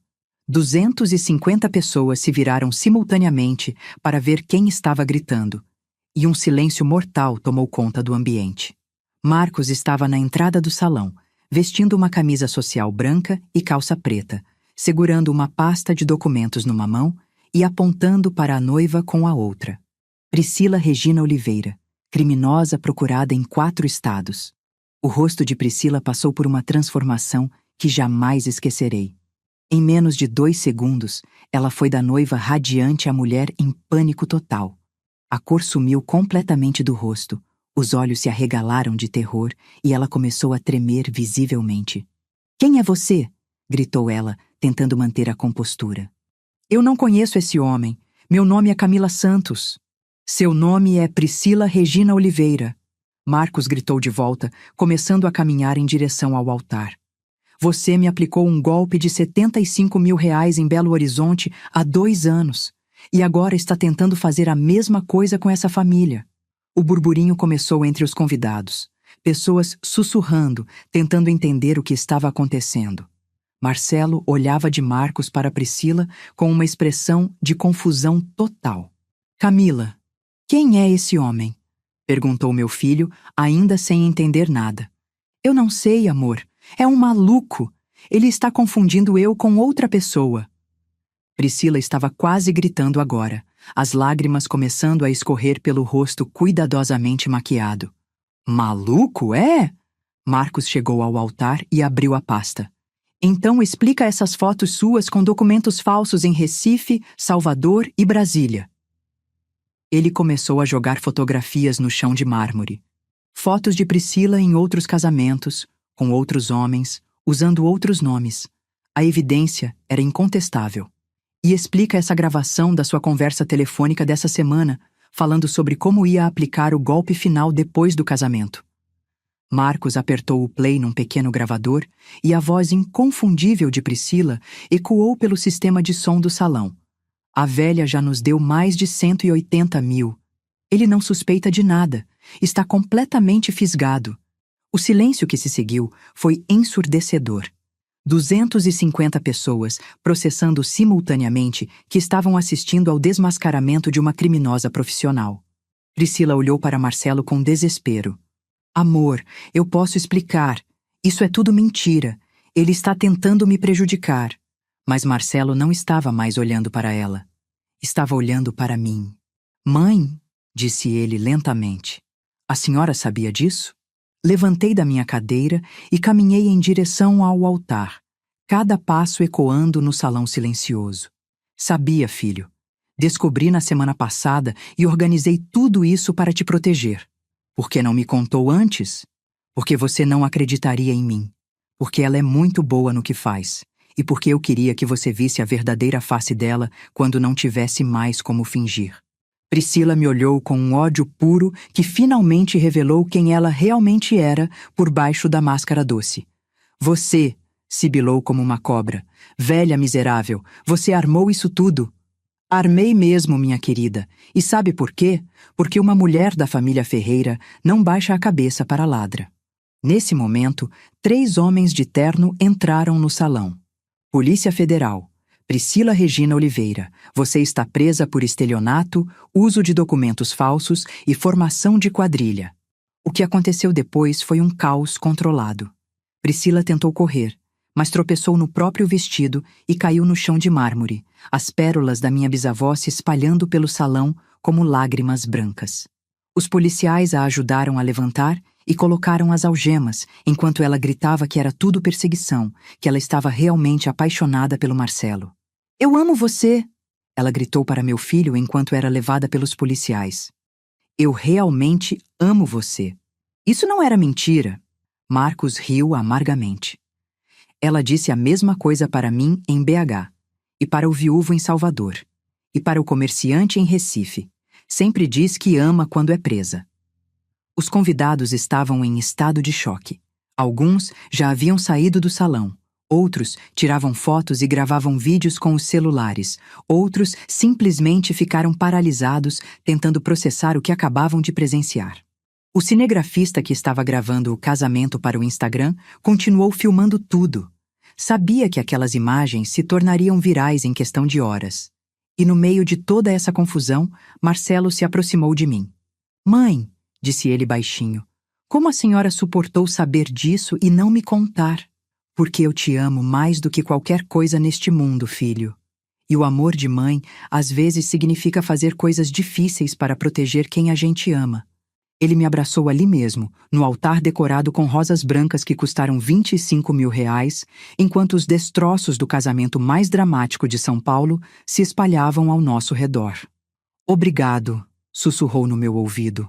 250 pessoas se viraram simultaneamente para ver quem estava gritando, e um silêncio mortal tomou conta do ambiente. Marcos estava na entrada do salão, vestindo uma camisa social branca e calça preta, segurando uma pasta de documentos numa mão e apontando para a noiva com a outra. Priscila Regina Oliveira, criminosa procurada em 4 estados. O rosto de Priscila passou por uma transformação que jamais esquecerei. Em menos de 2 segundos, ela foi da noiva radiante à mulher em pânico total. A cor sumiu completamente do rosto, os olhos se arregalaram de terror e ela começou a tremer visivelmente. "Quem é você?" gritou ela, tentando manter a compostura. "Eu não conheço esse homem. Meu nome é Camila Santos." "Seu nome é Priscila Regina Oliveira." Marcos gritou de volta, começando a caminhar em direção ao altar. "Você me aplicou um golpe de R$75 mil em Belo Horizonte há 2 anos, e agora está tentando fazer a mesma coisa com essa família." O burburinho começou entre os convidados, pessoas sussurrando, tentando entender o que estava acontecendo. Marcelo olhava de Marcos para Priscila com uma expressão de confusão total. "Camila, quem é esse homem?" perguntou meu filho, ainda sem entender nada. "Eu não sei, amor. É um maluco. Ele está confundindo eu com outra pessoa." Priscila estava quase gritando agora, as lágrimas começando a escorrer pelo rosto cuidadosamente maquiado. "Maluco, é?" Marcos chegou ao altar e abriu a pasta. "Então explica essas fotos suas com documentos falsos em Recife, Salvador e Brasília." Ele começou a jogar fotografias no chão de mármore. Fotos de Priscila em outros casamentos, com outros homens, usando outros nomes. A evidência era incontestável. "E explica essa gravação da sua conversa telefônica dessa semana, falando sobre como ia aplicar o golpe final depois do casamento." Marcos apertou o play num pequeno gravador e a voz inconfundível de Priscila ecoou pelo sistema de som do salão. "A velha já nos deu mais de 180 mil. Ele não suspeita de nada. Está completamente fisgado." O silêncio que se seguiu foi ensurdecedor. 250 pessoas processando simultaneamente que estavam assistindo ao desmascaramento de uma criminosa profissional. Priscila olhou para Marcelo com desespero. "Amor, eu posso explicar. Isso é tudo mentira. Ele está tentando me prejudicar." Mas Marcelo não estava mais olhando para ela. Estava olhando para mim. "Mãe", disse ele lentamente. "A senhora sabia disso?" Levantei da minha cadeira e caminhei em direção ao altar, cada passo ecoando no salão silencioso. "Sabia, filho. Descobri na semana passada e organizei tudo isso para te proteger. Por que não me contou antes? Porque você não acreditaria em mim. Porque ela é muito boa no que faz. E porque eu queria que você visse a verdadeira face dela quando não tivesse mais como fingir." Priscila me olhou com um ódio puro que finalmente revelou quem ela realmente era por baixo da máscara doce. "Você", sibilou como uma cobra. "Velha miserável, você armou isso tudo." "Armei mesmo, minha querida. E sabe por quê? Porque uma mulher da família Ferreira não baixa a cabeça para ladra." Nesse momento, 3 homens de terno entraram no salão. "Polícia Federal. Priscila Regina Oliveira, você está presa por estelionato, uso de documentos falsos e formação de quadrilha." O que aconteceu depois foi um caos controlado. Priscila tentou correr, mas tropeçou no próprio vestido e caiu no chão de mármore, as pérolas da minha bisavó se espalhando pelo salão como lágrimas brancas. Os policiais a ajudaram a levantar e colocaram as algemas, enquanto ela gritava que era tudo perseguição, que ela estava realmente apaixonada pelo Marcelo. "Eu amo você!" ela gritou para meu filho enquanto era levada pelos policiais. "Eu realmente amo você." "Isso não era mentira." Marcos riu amargamente. Ela disse a mesma coisa para mim em BH, e para o viúvo em Salvador, e para o comerciante em Recife. Sempre diz que ama quando é presa. Os convidados estavam em estado de choque. Alguns já haviam saído do salão. Outros tiravam fotos e gravavam vídeos com os celulares. Outros simplesmente ficaram paralisados, tentando processar o que acabavam de presenciar. O cinegrafista que estava gravando o casamento para o Instagram continuou filmando tudo. Sabia que aquelas imagens se tornariam virais em questão de horas. E no meio de toda essa confusão, Marcelo se aproximou de mim. "Mãe", disse ele baixinho, "como a senhora suportou saber disso e não me contar?" "Porque eu te amo mais do que qualquer coisa neste mundo, filho. E o amor de mãe às vezes significa fazer coisas difíceis para proteger quem a gente ama." Ele me abraçou ali mesmo, no altar decorado com rosas brancas que custaram R$ 25.000, enquanto os destroços do casamento mais dramático de São Paulo se espalhavam ao nosso redor. "Obrigado", sussurrou no meu ouvido.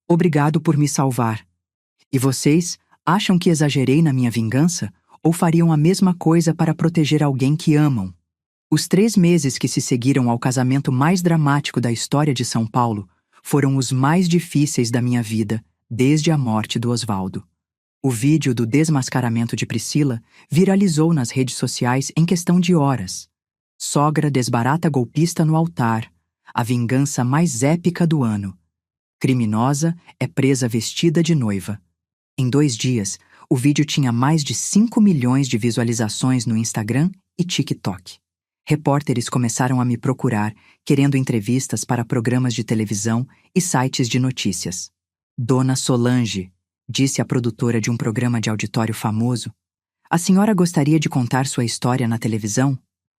"Obrigado por me salvar. E vocês acham que exagerei na minha vingança? Ou fariam a mesma coisa para proteger alguém que amam?" Os 3 meses que se seguiram ao casamento mais dramático da história de São Paulo foram os mais difíceis da minha vida, desde a morte do Osvaldo. O vídeo do desmascaramento de Priscila viralizou nas redes sociais em questão de horas. Sogra desbarata golpista no altar, a vingança mais épica do ano. Criminosa é presa vestida de noiva. Em 2 dias, o vídeo tinha mais de 5 milhões de visualizações no Instagram e TikTok. Repórteres começaram a me procurar, querendo entrevistas para programas de televisão e sites de notícias. "Dona Solange", disse a produtora de um programa de auditório famoso, "a senhora gostaria de contar sua história na televisão?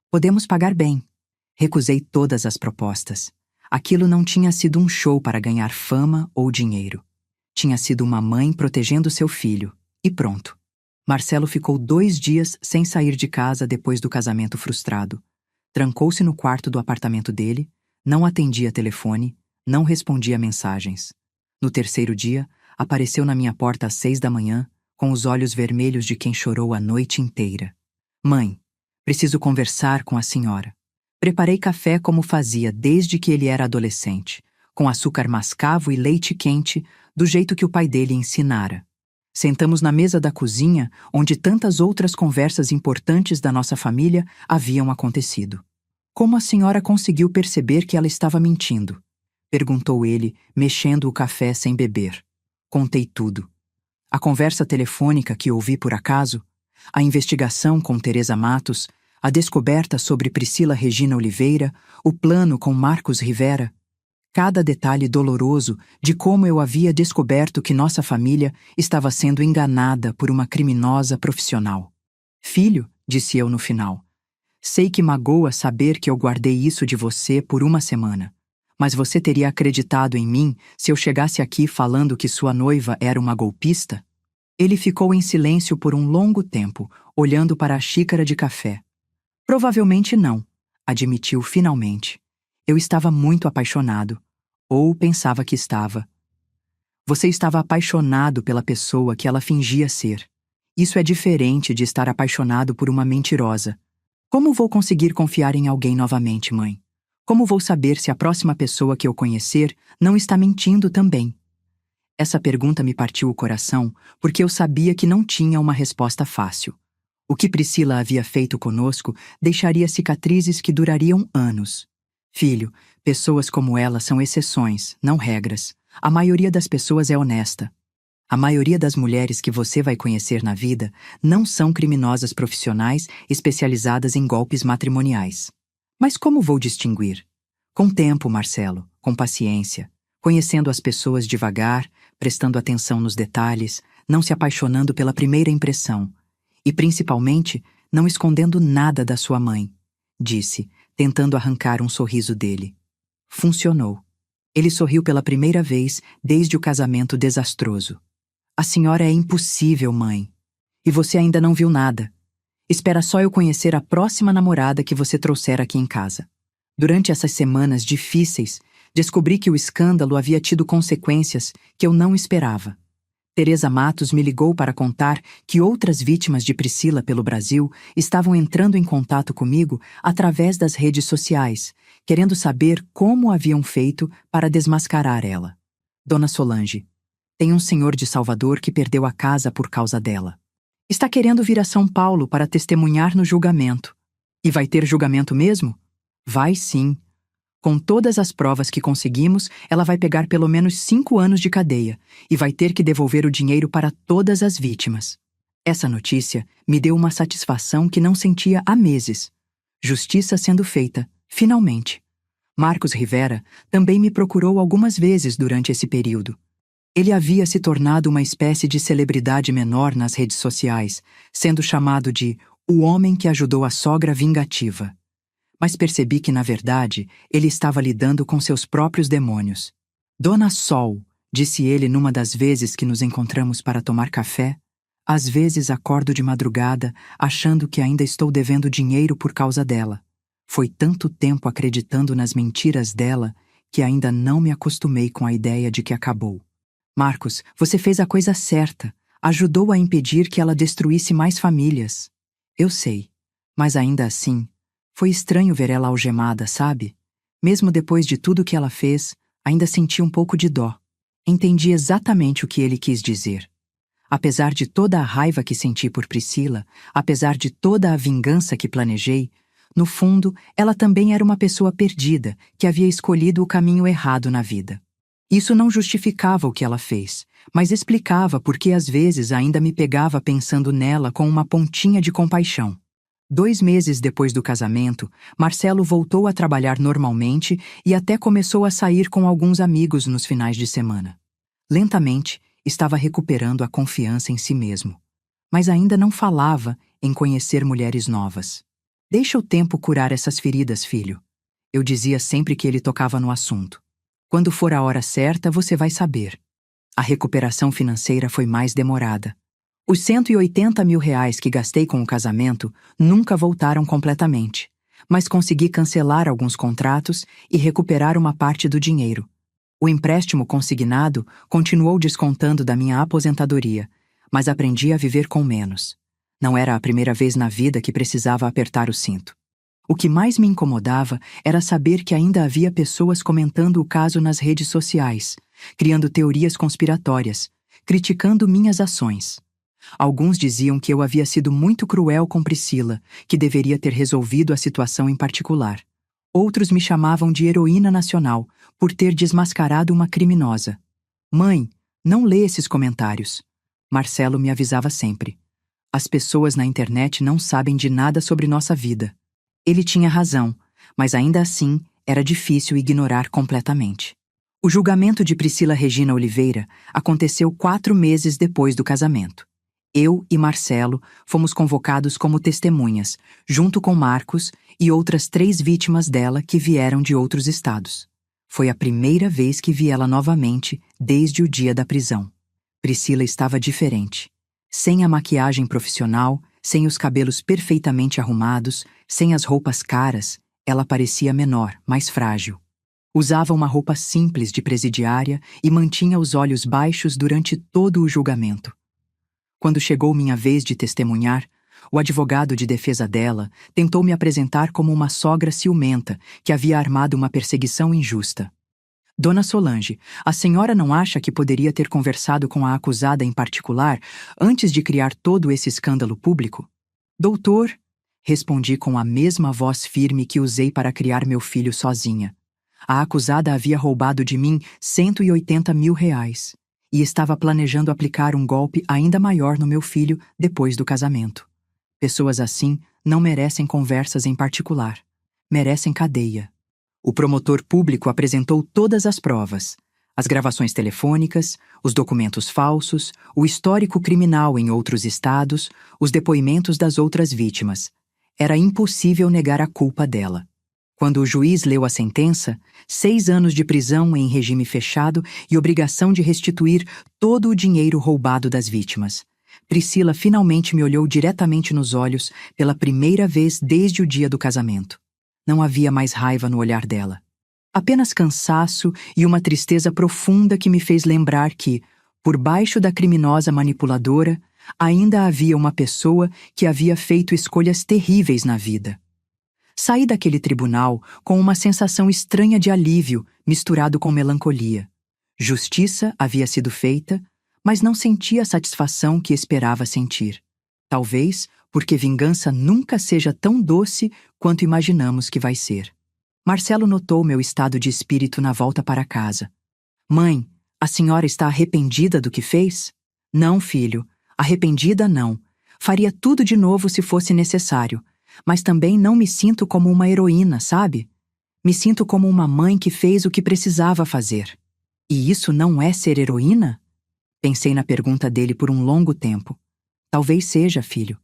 Podemos pagar bem." Recusei todas as propostas. Aquilo não tinha sido um show para ganhar fama ou dinheiro. Tinha sido uma mãe protegendo seu filho. E pronto. Marcelo ficou 2 dias sem sair de casa depois do casamento frustrado. Trancou-se no quarto do apartamento dele, não atendia telefone, não respondia mensagens. No 3º dia, apareceu na minha porta às 6 da manhã, com os olhos vermelhos de quem chorou a noite inteira. "Mãe, preciso conversar com a senhora." Preparei café como fazia desde que ele era adolescente, com açúcar mascavo e leite quente, do jeito que o pai dele ensinara. Sentamos na mesa da cozinha, onde tantas outras conversas importantes da nossa família haviam acontecido. "Como a senhora conseguiu perceber que ela estava mentindo?" perguntou ele, mexendo o café sem beber. Contei tudo. A conversa telefônica que ouvi por acaso, a investigação com Teresa Matos, a descoberta sobre Priscila Regina Oliveira, o plano com Marcos Rivera. Cada detalhe doloroso de como eu havia descoberto que nossa família estava sendo enganada por uma criminosa profissional. "Filho", disse eu no final, "sei que magoa saber que eu guardei isso de você por 1 semana, mas você teria acreditado em mim se eu chegasse aqui falando que sua noiva era uma golpista?" Ele ficou em silêncio por um longo tempo, olhando para a xícara de café. "Provavelmente não", admitiu finalmente. "Eu estava muito apaixonado. Ou pensava que estava." "Você estava apaixonado pela pessoa que ela fingia ser. Isso é diferente de estar apaixonado por uma mentirosa. Como vou conseguir confiar em alguém novamente, mãe? Como vou saber se a próxima pessoa que eu conhecer não está mentindo também?" Essa pergunta me partiu o coração porque eu sabia que não tinha uma resposta fácil. O que Priscila havia feito conosco deixaria cicatrizes que durariam anos. "Filho, pessoas como ela são exceções, não regras. A maioria das pessoas é honesta. A maioria das mulheres que você vai conhecer na vida não são criminosas profissionais especializadas em golpes matrimoniais. Mas como vou distinguir? Com tempo, Marcelo, com paciência, conhecendo as pessoas devagar, prestando atenção nos detalhes, não se apaixonando pela primeira impressão e, principalmente, não escondendo nada da sua mãe", disse, tentando arrancar um sorriso dele. Funcionou. Ele sorriu pela primeira vez desde o casamento desastroso. "A senhora é impossível, mãe. E você ainda não viu nada. Espera só eu conhecer a próxima namorada que você trouxer aqui em casa." Durante essas semanas difíceis, descobri que o escândalo havia tido consequências que eu não esperava. Teresa Matos me ligou para contar que outras vítimas de Priscila pelo Brasil estavam entrando em contato comigo através das redes sociais, querendo saber como haviam feito para desmascarar ela. Dona Solange, tem um senhor de Salvador que perdeu a casa por causa dela. Está querendo vir a São Paulo para testemunhar no julgamento. E vai ter julgamento mesmo? Vai sim. Com todas as provas que conseguimos, ela vai pegar pelo menos 5 anos de cadeia e vai ter que devolver o dinheiro para todas as vítimas. Essa notícia me deu uma satisfação que não sentia há meses. Justiça sendo feita, finalmente. Marcos Rivera também me procurou algumas vezes durante esse período. Ele havia se tornado uma espécie de celebridade menor nas redes sociais, sendo chamado de o homem que ajudou a sogra vingativa. Mas percebi que, na verdade, ele estava lidando com seus próprios demônios. Dona Sol, disse ele numa das vezes que nos encontramos para tomar café, às vezes acordo de madrugada achando que ainda estou devendo dinheiro por causa dela. Foi tanto tempo acreditando nas mentiras dela que ainda não me acostumei com a ideia de que acabou. Marcos, você fez a coisa certa. Ajudou a impedir que ela destruísse mais famílias. Eu sei, mas ainda assim, foi estranho ver ela algemada, sabe? Mesmo depois de tudo que ela fez, ainda senti um pouco de dó. Entendi exatamente o que ele quis dizer. Apesar de toda a raiva que senti por Priscila, apesar de toda a vingança que planejei, no fundo, ela também era uma pessoa perdida, que havia escolhido o caminho errado na vida. Isso não justificava o que ela fez, mas explicava por que às vezes ainda me pegava pensando nela com uma pontinha de compaixão. 2 meses depois do casamento, Marcelo voltou a trabalhar normalmente e até começou a sair com alguns amigos nos finais de semana. Lentamente, estava recuperando a confiança em si mesmo. Mas ainda não falava em conhecer mulheres novas. Deixa o tempo curar essas feridas, filho. Eu dizia sempre que ele tocava no assunto. Quando for a hora certa, você vai saber. A recuperação financeira foi mais demorada. Os R$ 180 mil que gastei com o casamento nunca voltaram completamente, mas consegui cancelar alguns contratos e recuperar uma parte do dinheiro. O empréstimo consignado continuou descontando da minha aposentadoria, mas aprendi a viver com menos. Não era a primeira vez na vida que precisava apertar o cinto. O que mais me incomodava era saber que ainda havia pessoas comentando o caso nas redes sociais, criando teorias conspiratórias, criticando minhas ações. Alguns diziam que eu havia sido muito cruel com Priscila, que deveria ter resolvido a situação em particular. Outros me chamavam de heroína nacional por ter desmascarado uma criminosa. Mãe, não lê esses comentários. Marcelo me avisava sempre. As pessoas na internet não sabem de nada sobre nossa vida. Ele tinha razão, mas ainda assim era difícil ignorar completamente. O julgamento de Priscila Regina Oliveira aconteceu 4 meses depois do casamento. Eu e Marcelo fomos convocados como testemunhas, junto com Marcos e outras 3 vítimas dela que vieram de outros estados. Foi a primeira vez que vi ela novamente desde o dia da prisão. Priscila estava diferente. Sem a maquiagem profissional, sem os cabelos perfeitamente arrumados, sem as roupas caras, ela parecia menor, mais frágil. Usava uma roupa simples de presidiária e mantinha os olhos baixos durante todo o julgamento. Quando chegou minha vez de testemunhar, o advogado de defesa dela tentou me apresentar como uma sogra ciumenta que havia armado uma perseguição injusta. Dona Solange, a senhora não acha que poderia ter conversado com a acusada em particular antes de criar todo esse escândalo público? Doutor, respondi com a mesma voz firme que usei para criar meu filho sozinha. A acusada havia roubado de mim R$ 180 mil e estava planejando aplicar um golpe ainda maior no meu filho depois do casamento. Pessoas assim não merecem conversas em particular. Merecem cadeia. O promotor público apresentou todas as provas: as gravações telefônicas, os documentos falsos, o histórico criminal em outros estados, os depoimentos das outras vítimas. Era impossível negar a culpa dela. Quando o juiz leu a sentença, 6 anos de prisão em regime fechado e obrigação de restituir todo o dinheiro roubado das vítimas. Priscila finalmente me olhou diretamente nos olhos pela primeira vez desde o dia do casamento. Não havia mais raiva no olhar dela. Apenas cansaço e uma tristeza profunda que me fez lembrar que, Por baixo da criminosa manipuladora, ainda havia uma pessoa que havia feito escolhas terríveis na vida. Saí daquele tribunal com uma sensação estranha de alívio misturado com melancolia. Justiça havia sido feita, mas não sentia a satisfação que esperava sentir. Talvez porque vingança nunca seja tão doce quanto imaginamos que vai ser. Marcelo notou meu estado de espírito na volta para casa. Mãe, a senhora está arrependida do que fez? Não, filho, arrependida não. Faria tudo de novo se fosse necessário. Mas também não me sinto como uma heroína, sabe? Me sinto como uma mãe que fez o que precisava fazer. E isso não é ser heroína? Pensei na pergunta dele por um longo tempo. Talvez seja, filho.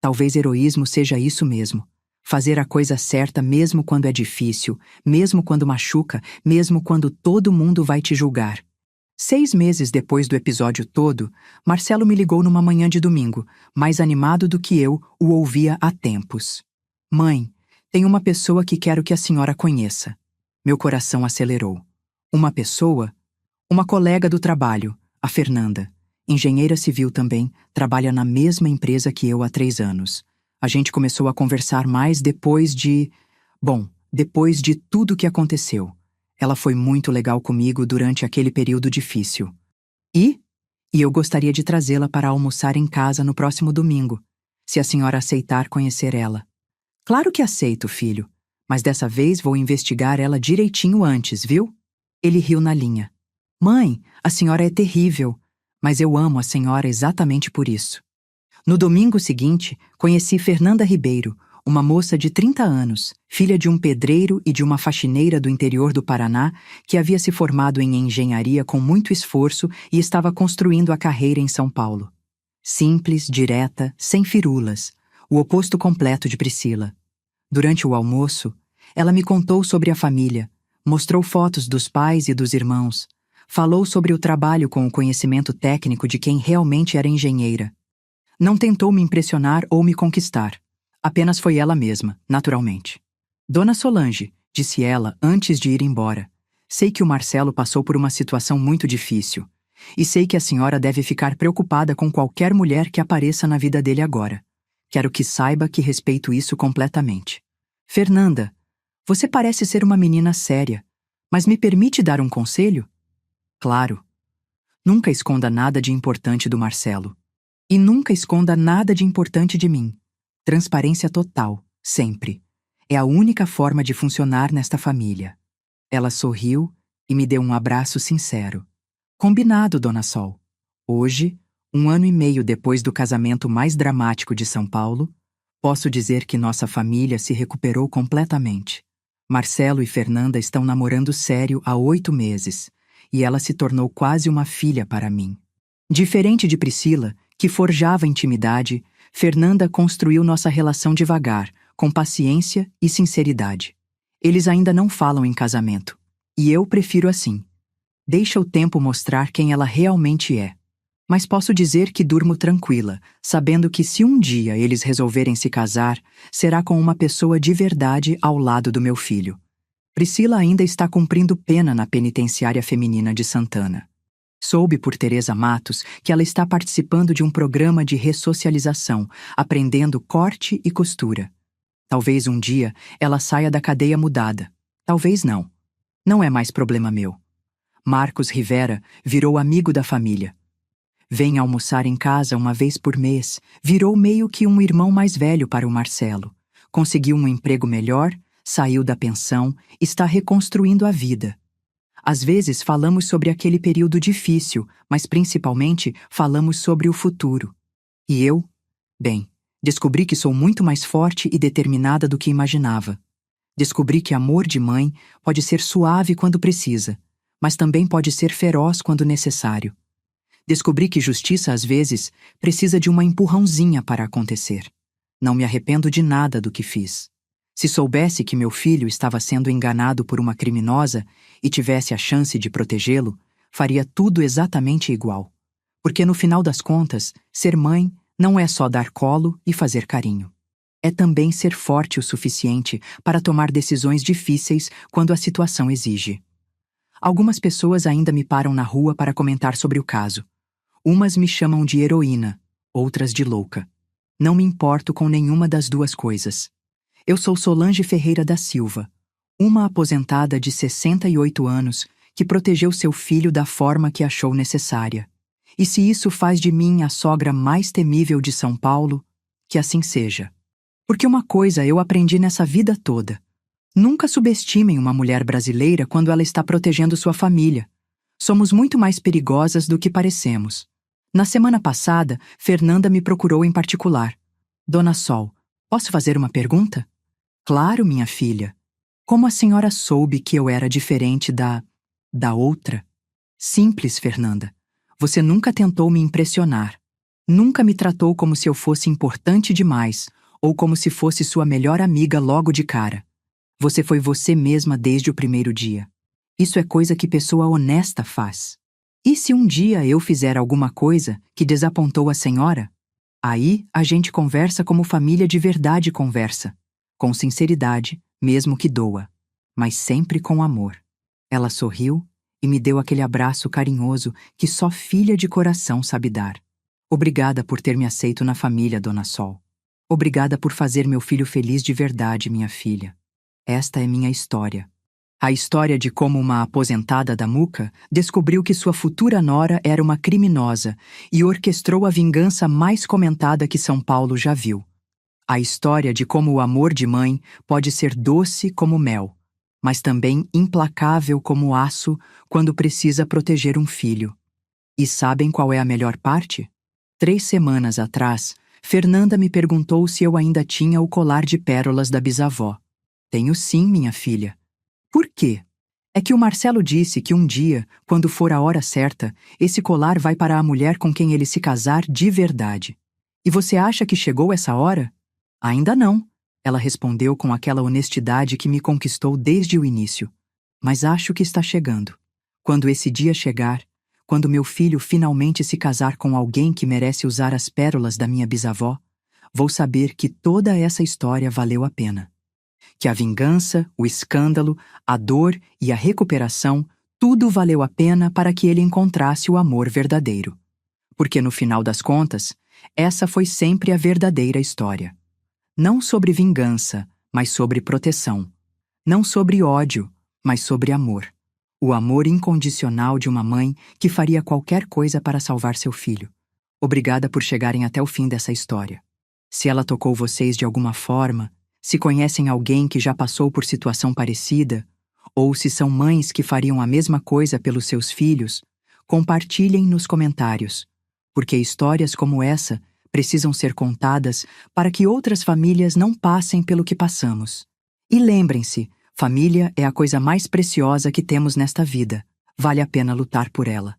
Talvez heroísmo seja isso mesmo. Fazer a coisa certa mesmo quando é difícil, mesmo quando machuca, mesmo quando todo mundo vai te julgar. 6 meses depois do episódio todo, Marcelo me ligou numa manhã de domingo, mais animado do que eu o ouvia há tempos. Mãe, tem uma pessoa que quero que a senhora conheça. Meu coração acelerou. Uma pessoa? Uma colega do trabalho, a Fernanda. Engenheira civil também, trabalha na mesma empresa que eu há 3 anos. A gente começou a conversar mais depois de tudo que aconteceu. Ela foi muito legal comigo durante aquele período difícil. E eu gostaria de trazê-la para almoçar em casa no próximo domingo, se a senhora aceitar conhecer ela. Claro que aceito, filho, mas dessa vez vou investigar ela direitinho antes, viu? Ele riu na linha. Mãe, a senhora é terrível, mas eu amo a senhora exatamente por isso. No domingo seguinte, conheci Fernanda Ribeiro, uma moça de 30 anos, filha de um pedreiro e de uma faxineira do interior do Paraná, que havia se formado em engenharia com muito esforço e estava construindo a carreira em São Paulo. Simples, direta, sem firulas, o oposto completo de Priscila. Durante o almoço, ela me contou sobre a família, mostrou fotos dos pais e dos irmãos, falou sobre o trabalho com o conhecimento técnico de quem realmente era engenheira. Não tentou me impressionar ou me conquistar. Apenas foi ela mesma, naturalmente. Dona Solange, disse ela antes de ir embora, sei que o Marcelo passou por uma situação muito difícil, e sei que a senhora deve ficar preocupada com qualquer mulher que apareça na vida dele agora. Quero que saiba que respeito isso completamente. Fernanda, você parece ser uma menina séria, mas me permite dar um conselho? Claro. Nunca esconda nada de importante do Marcelo. E nunca esconda nada de importante de mim. Transparência total, sempre. É a única forma de funcionar nesta família. Ela sorriu e me deu um abraço sincero. Combinado, Dona Sol. Hoje, 1 ano e meio depois do casamento mais dramático de São Paulo, posso dizer que nossa família se recuperou completamente. Marcelo e Fernanda estão namorando sério há 8 meses, e ela se tornou quase uma filha para mim. Diferente de Priscila, que forjava intimidade, Fernanda construiu nossa relação devagar, com paciência e sinceridade. Eles ainda não falam em casamento, e eu prefiro assim. Deixa o tempo mostrar quem ela realmente é. Mas posso dizer que durmo tranquila, sabendo que se um dia eles resolverem se casar, será com uma pessoa de verdade ao lado do meu filho. Priscila ainda está cumprindo pena na penitenciária feminina de Santana. Soube por Teresa Matos que ela está participando de um programa de ressocialização, aprendendo corte e costura. Talvez um dia ela saia da cadeia mudada. Talvez não. Não é mais problema meu. Marcos Rivera virou amigo da família. Vem almoçar em casa uma vez por mês, virou meio que um irmão mais velho para o Marcelo. Conseguiu um emprego melhor, saiu da pensão, está reconstruindo a vida. Às vezes falamos sobre aquele período difícil, mas principalmente falamos sobre o futuro. E eu? Bem, descobri que sou muito mais forte e determinada do que imaginava. Descobri que amor de mãe pode ser suave quando precisa, mas também pode ser feroz quando necessário. Descobri que justiça, às vezes, precisa de uma empurrãozinha para acontecer. Não me arrependo de nada do que fiz. Se soubesse que meu filho estava sendo enganado por uma criminosa e tivesse a chance de protegê-lo, faria tudo exatamente igual. Porque no final das contas, ser mãe não é só dar colo e fazer carinho. É também ser forte o suficiente para tomar decisões difíceis quando a situação exige. Algumas pessoas ainda me param na rua para comentar sobre o caso. Umas me chamam de heroína, outras de louca. Não me importo com nenhuma das duas coisas. Eu sou Solange Ferreira da Silva, uma aposentada de 68 anos que protegeu seu filho da forma que achou necessária. E se isso faz de mim a sogra mais temível de São Paulo, que assim seja. Porque uma coisa eu aprendi nessa vida toda. Nunca subestimem uma mulher brasileira quando ela está protegendo sua família. Somos muito mais perigosas do que parecemos. Na semana passada, Fernanda me procurou em particular. Dona Sol, posso fazer uma pergunta? Claro, minha filha. Como a senhora soube que eu era diferente da outra? Simples, Fernanda. Você nunca tentou me impressionar. Nunca me tratou como se eu fosse importante demais, ou como se fosse sua melhor amiga logo de cara. Você foi você mesma desde o primeiro dia. Isso é coisa que pessoa honesta faz. E se um dia eu fizer alguma coisa que desapontou a senhora? Aí a gente conversa como família de verdade conversa. Com sinceridade, mesmo que doa. Mas sempre com amor. Ela sorriu e me deu aquele abraço carinhoso que só filha de coração sabe dar. Obrigada por ter me aceito na família, Dona Sol. Obrigada por fazer meu filho feliz de verdade, minha filha. Esta é minha história. A história de como uma aposentada da Muca descobriu que sua futura nora era uma criminosa e orquestrou a vingança mais comentada que São Paulo já viu. A história de como o amor de mãe pode ser doce como mel, mas também implacável como aço quando precisa proteger um filho. E sabem qual é a melhor parte? 3 semanas atrás, Fernanda me perguntou se eu ainda tinha o colar de pérolas da bisavó. Tenho sim, minha filha. Por quê? É que o Marcelo disse que um dia, quando for a hora certa, esse colar vai para a mulher com quem ele se casar de verdade. E você acha que chegou essa hora? Ainda não, ela respondeu com aquela honestidade que me conquistou desde o início. Mas acho que está chegando. Quando esse dia chegar, quando meu filho finalmente se casar com alguém que merece usar as pérolas da minha bisavó, vou saber que toda essa história valeu a pena. Que a vingança, o escândalo, a dor e a recuperação, tudo valeu a pena para que ele encontrasse o amor verdadeiro. Porque no final das contas, essa foi sempre a verdadeira história. Não sobre vingança, mas sobre proteção. Não sobre ódio, mas sobre amor. O amor incondicional de uma mãe que faria qualquer coisa para salvar seu filho. Obrigada por chegarem até o fim dessa história. Se ela tocou vocês de alguma forma, se conhecem alguém que já passou por situação parecida, ou se são mães que fariam a mesma coisa pelos seus filhos, compartilhem nos comentários, porque histórias como essa precisam ser contadas para que outras famílias não passem pelo que passamos. E lembrem-se, família é a coisa mais preciosa que temos nesta vida. Vale a pena lutar por ela.